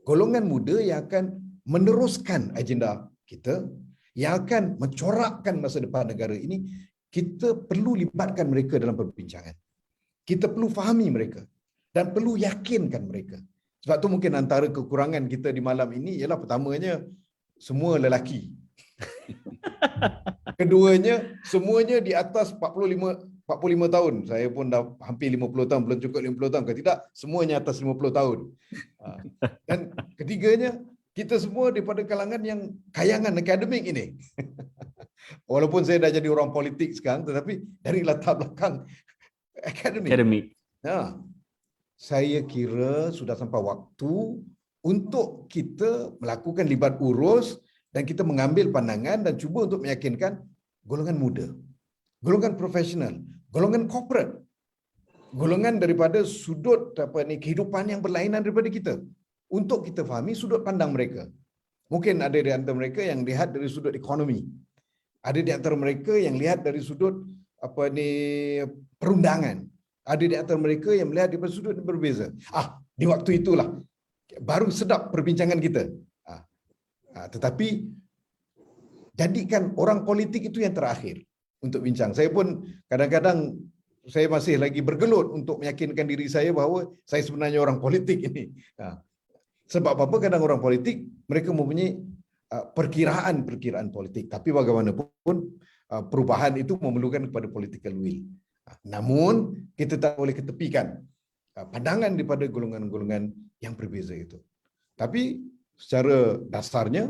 golongan muda yang akan meneruskan agenda kita, yang akan mencorakkan masa depan negara ini, kita perlu libatkan mereka dalam perbincangan. Kita perlu fahami mereka dan perlu yakinkan mereka. Sebab tu mungkin antara kekurangan kita di malam ini ialah pertamanya semua lelaki. Keduanya semuanya di atas 45 tahun. Saya pun dah hampir 50 tahun, belum cukup 50 tahun. Kalau tidak, semuanya atas 50 tahun. Dan ketiganya, kita semua daripada kalangan yang kayangan akademik ini. Walaupun saya dah jadi orang politik sekarang, tetapi dari latar belakang akademik. Saya kira sudah sampai waktu untuk kita melakukan libat urus dan kita mengambil pandangan dan cuba untuk meyakinkan golongan muda, golongan profesional, golongan corporate, golongan daripada sudut kehidupan yang berlainan daripada kita, untuk kita fahami sudut pandang mereka. Mungkin ada di antara mereka yang lihat dari sudut ekonomi, ada di antara mereka yang lihat dari sudut perundangan, ada di antara mereka yang melihat dari sudut yang berbeza. Di waktu itulah baru sedap perbincangan kita. Tetapi jadikan orang politik itu yang terakhir untuk bincang. Saya pun kadang-kadang saya masih lagi bergelut untuk meyakinkan diri saya bahawa saya sebenarnya orang politik ini. Sebab apa? Kadang orang politik mereka mempunyai perkiraan politik. Tapi bagaimanapun perubahan itu memerlukan kepada political will. Namun kita tak boleh ketepikan pandangan daripada golongan-golongan yang berbeza itu. Tapi secara dasarnya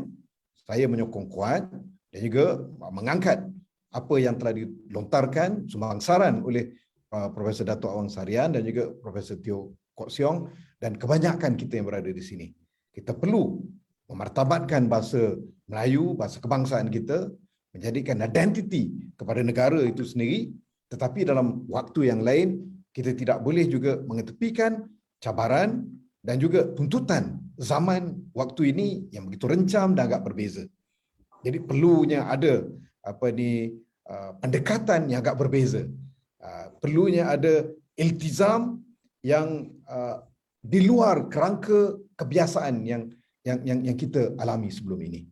saya menyokong kuat dan juga mengangkat apa yang telah dilontarkan sumbangsaran oleh Profesor Dato' Awang Sarian dan juga Profesor Teo Kok Siong dan kebanyakan kita yang berada di sini. Kita perlu memartabatkan bahasa Melayu, bahasa kebangsaan kita, menjadikan identiti kepada negara itu sendiri, tetapi dalam waktu yang lain kita tidak boleh juga mengetepikan cabaran dan juga tuntutan zaman waktu ini yang begitu rencam dan agak berbeza. Jadi perlunya ada pendekatan yang agak berbeza. Perlunya ada iltizam yang di luar kerangka kebiasaan yang kita alami sebelum ini.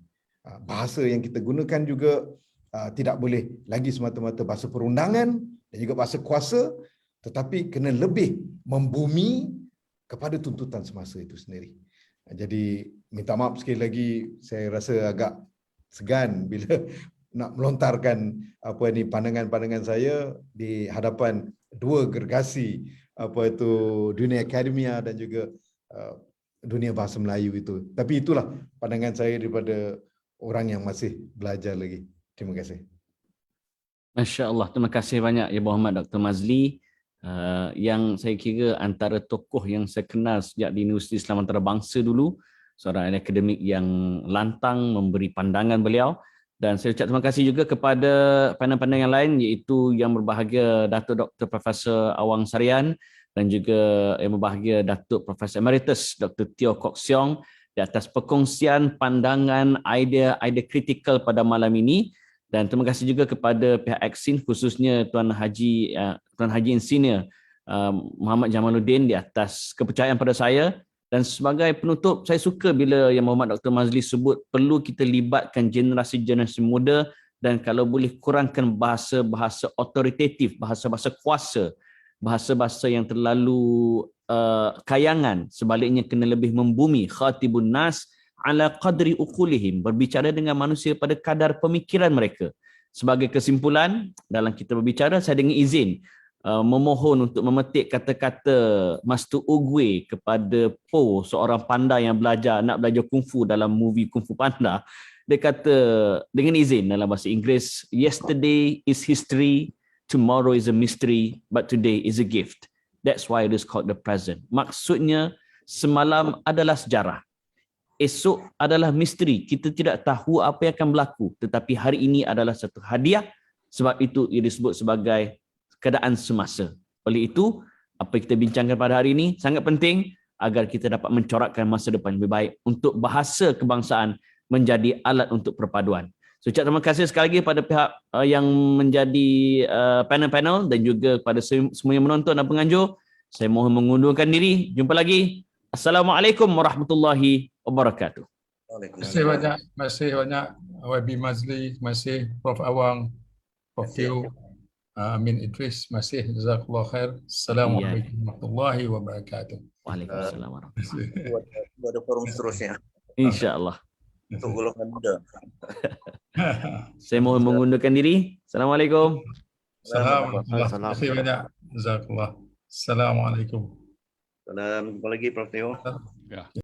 Bahasa yang kita gunakan juga tidak boleh lagi semata-mata bahasa perundangan dan juga bahasa kuasa, tetapi kena lebih membumi kepada tuntutan semasa itu sendiri. Jadi minta maaf sekali lagi, saya rasa agak segan bila nak melontarkan pandangan-pandangan saya di hadapan dua gergasi dunia akademia dan juga dunia bahasa Melayu itu. Tapi itulah pandangan saya daripada orang yang masih belajar lagi. Terima kasih. Masya Allah, terima kasih banyak Ya Muhammad Dr. Mazli. Yang saya kira antara tokoh yang saya kenal sejak di Universiti Islam Antarabangsa dulu, seorang akademik yang lantang memberi pandangan beliau. Dan saya ucap terima kasih juga kepada panel-panel yang lain, iaitu yang berbahagia Datuk Dr. Profesor Awang Sarian dan juga yang berbahagia Datuk Profesor Emeritus Dr. Teo Kok Siong di atas perkongsian pandangan, idea kritikal pada malam ini. Dan terima kasih juga kepada pihak Aksin, khususnya Tuan Haji Insinyur Muhammad Jamaluddin di atas kepercayaan pada saya. Dan sebagai penutup, saya suka bila Yang Muhammad Dr. Mazli sebut perlu kita libatkan generasi-generasi muda dan kalau boleh kurangkan bahasa-bahasa otoritatif, bahasa-bahasa kuasa, bahasa-bahasa yang terlalu kayangan. Sebaliknya kena lebih membumi, khatibun nas ala qadri uqulihim, berbicara dengan manusia pada kadar pemikiran mereka. Sebagai kesimpulan, dalam kita berbicara, saya dengan izin memohon untuk memetik kata-kata Master Oogway kepada Po, seorang panda yang nak belajar kungfu dalam movie Kung Fu Panda. Dia kata dengan izin dalam bahasa Inggeris, yesterday is history, tomorrow is a mystery, but today is a gift. That's why it is called the present. Maksudnya semalam adalah sejarah, esok adalah misteri. Kita tidak tahu apa yang akan berlaku, tetapi hari ini adalah satu hadiah. Sebab itu ia disebut sebagai keadaan semasa. Oleh itu, apa yang kita bincangkan pada hari ini sangat penting agar kita dapat mencorakkan masa depan lebih baik untuk bahasa kebangsaan menjadi alat untuk perpaduan. So, terima kasih sekali lagi pada pihak yang menjadi panel-panel dan juga kepada semua yang menonton dan penganjur. Saya mohon mengundurkan diri. Jumpa lagi. Assalamualaikum warahmatullahi wabarakatuh. Terima kasih banyak YB Mazli, terima kasih Prof Awang, Prof Teo, Amin Idris, masih jazakallah khair. Assalamualaikum warahmatullahi wabarakatuh. Waalaikumsalam warahmatullahi wabarakatuh. Ada forum seterusnya InsyaAllah. untuk golongan muda. Saya mohon mengundurkan diri. Assalamualaikum. Terima kasih banyak. Jazakallah. Assalamualaikum. Salam. Jumpa lagi Prof Teo. Ya.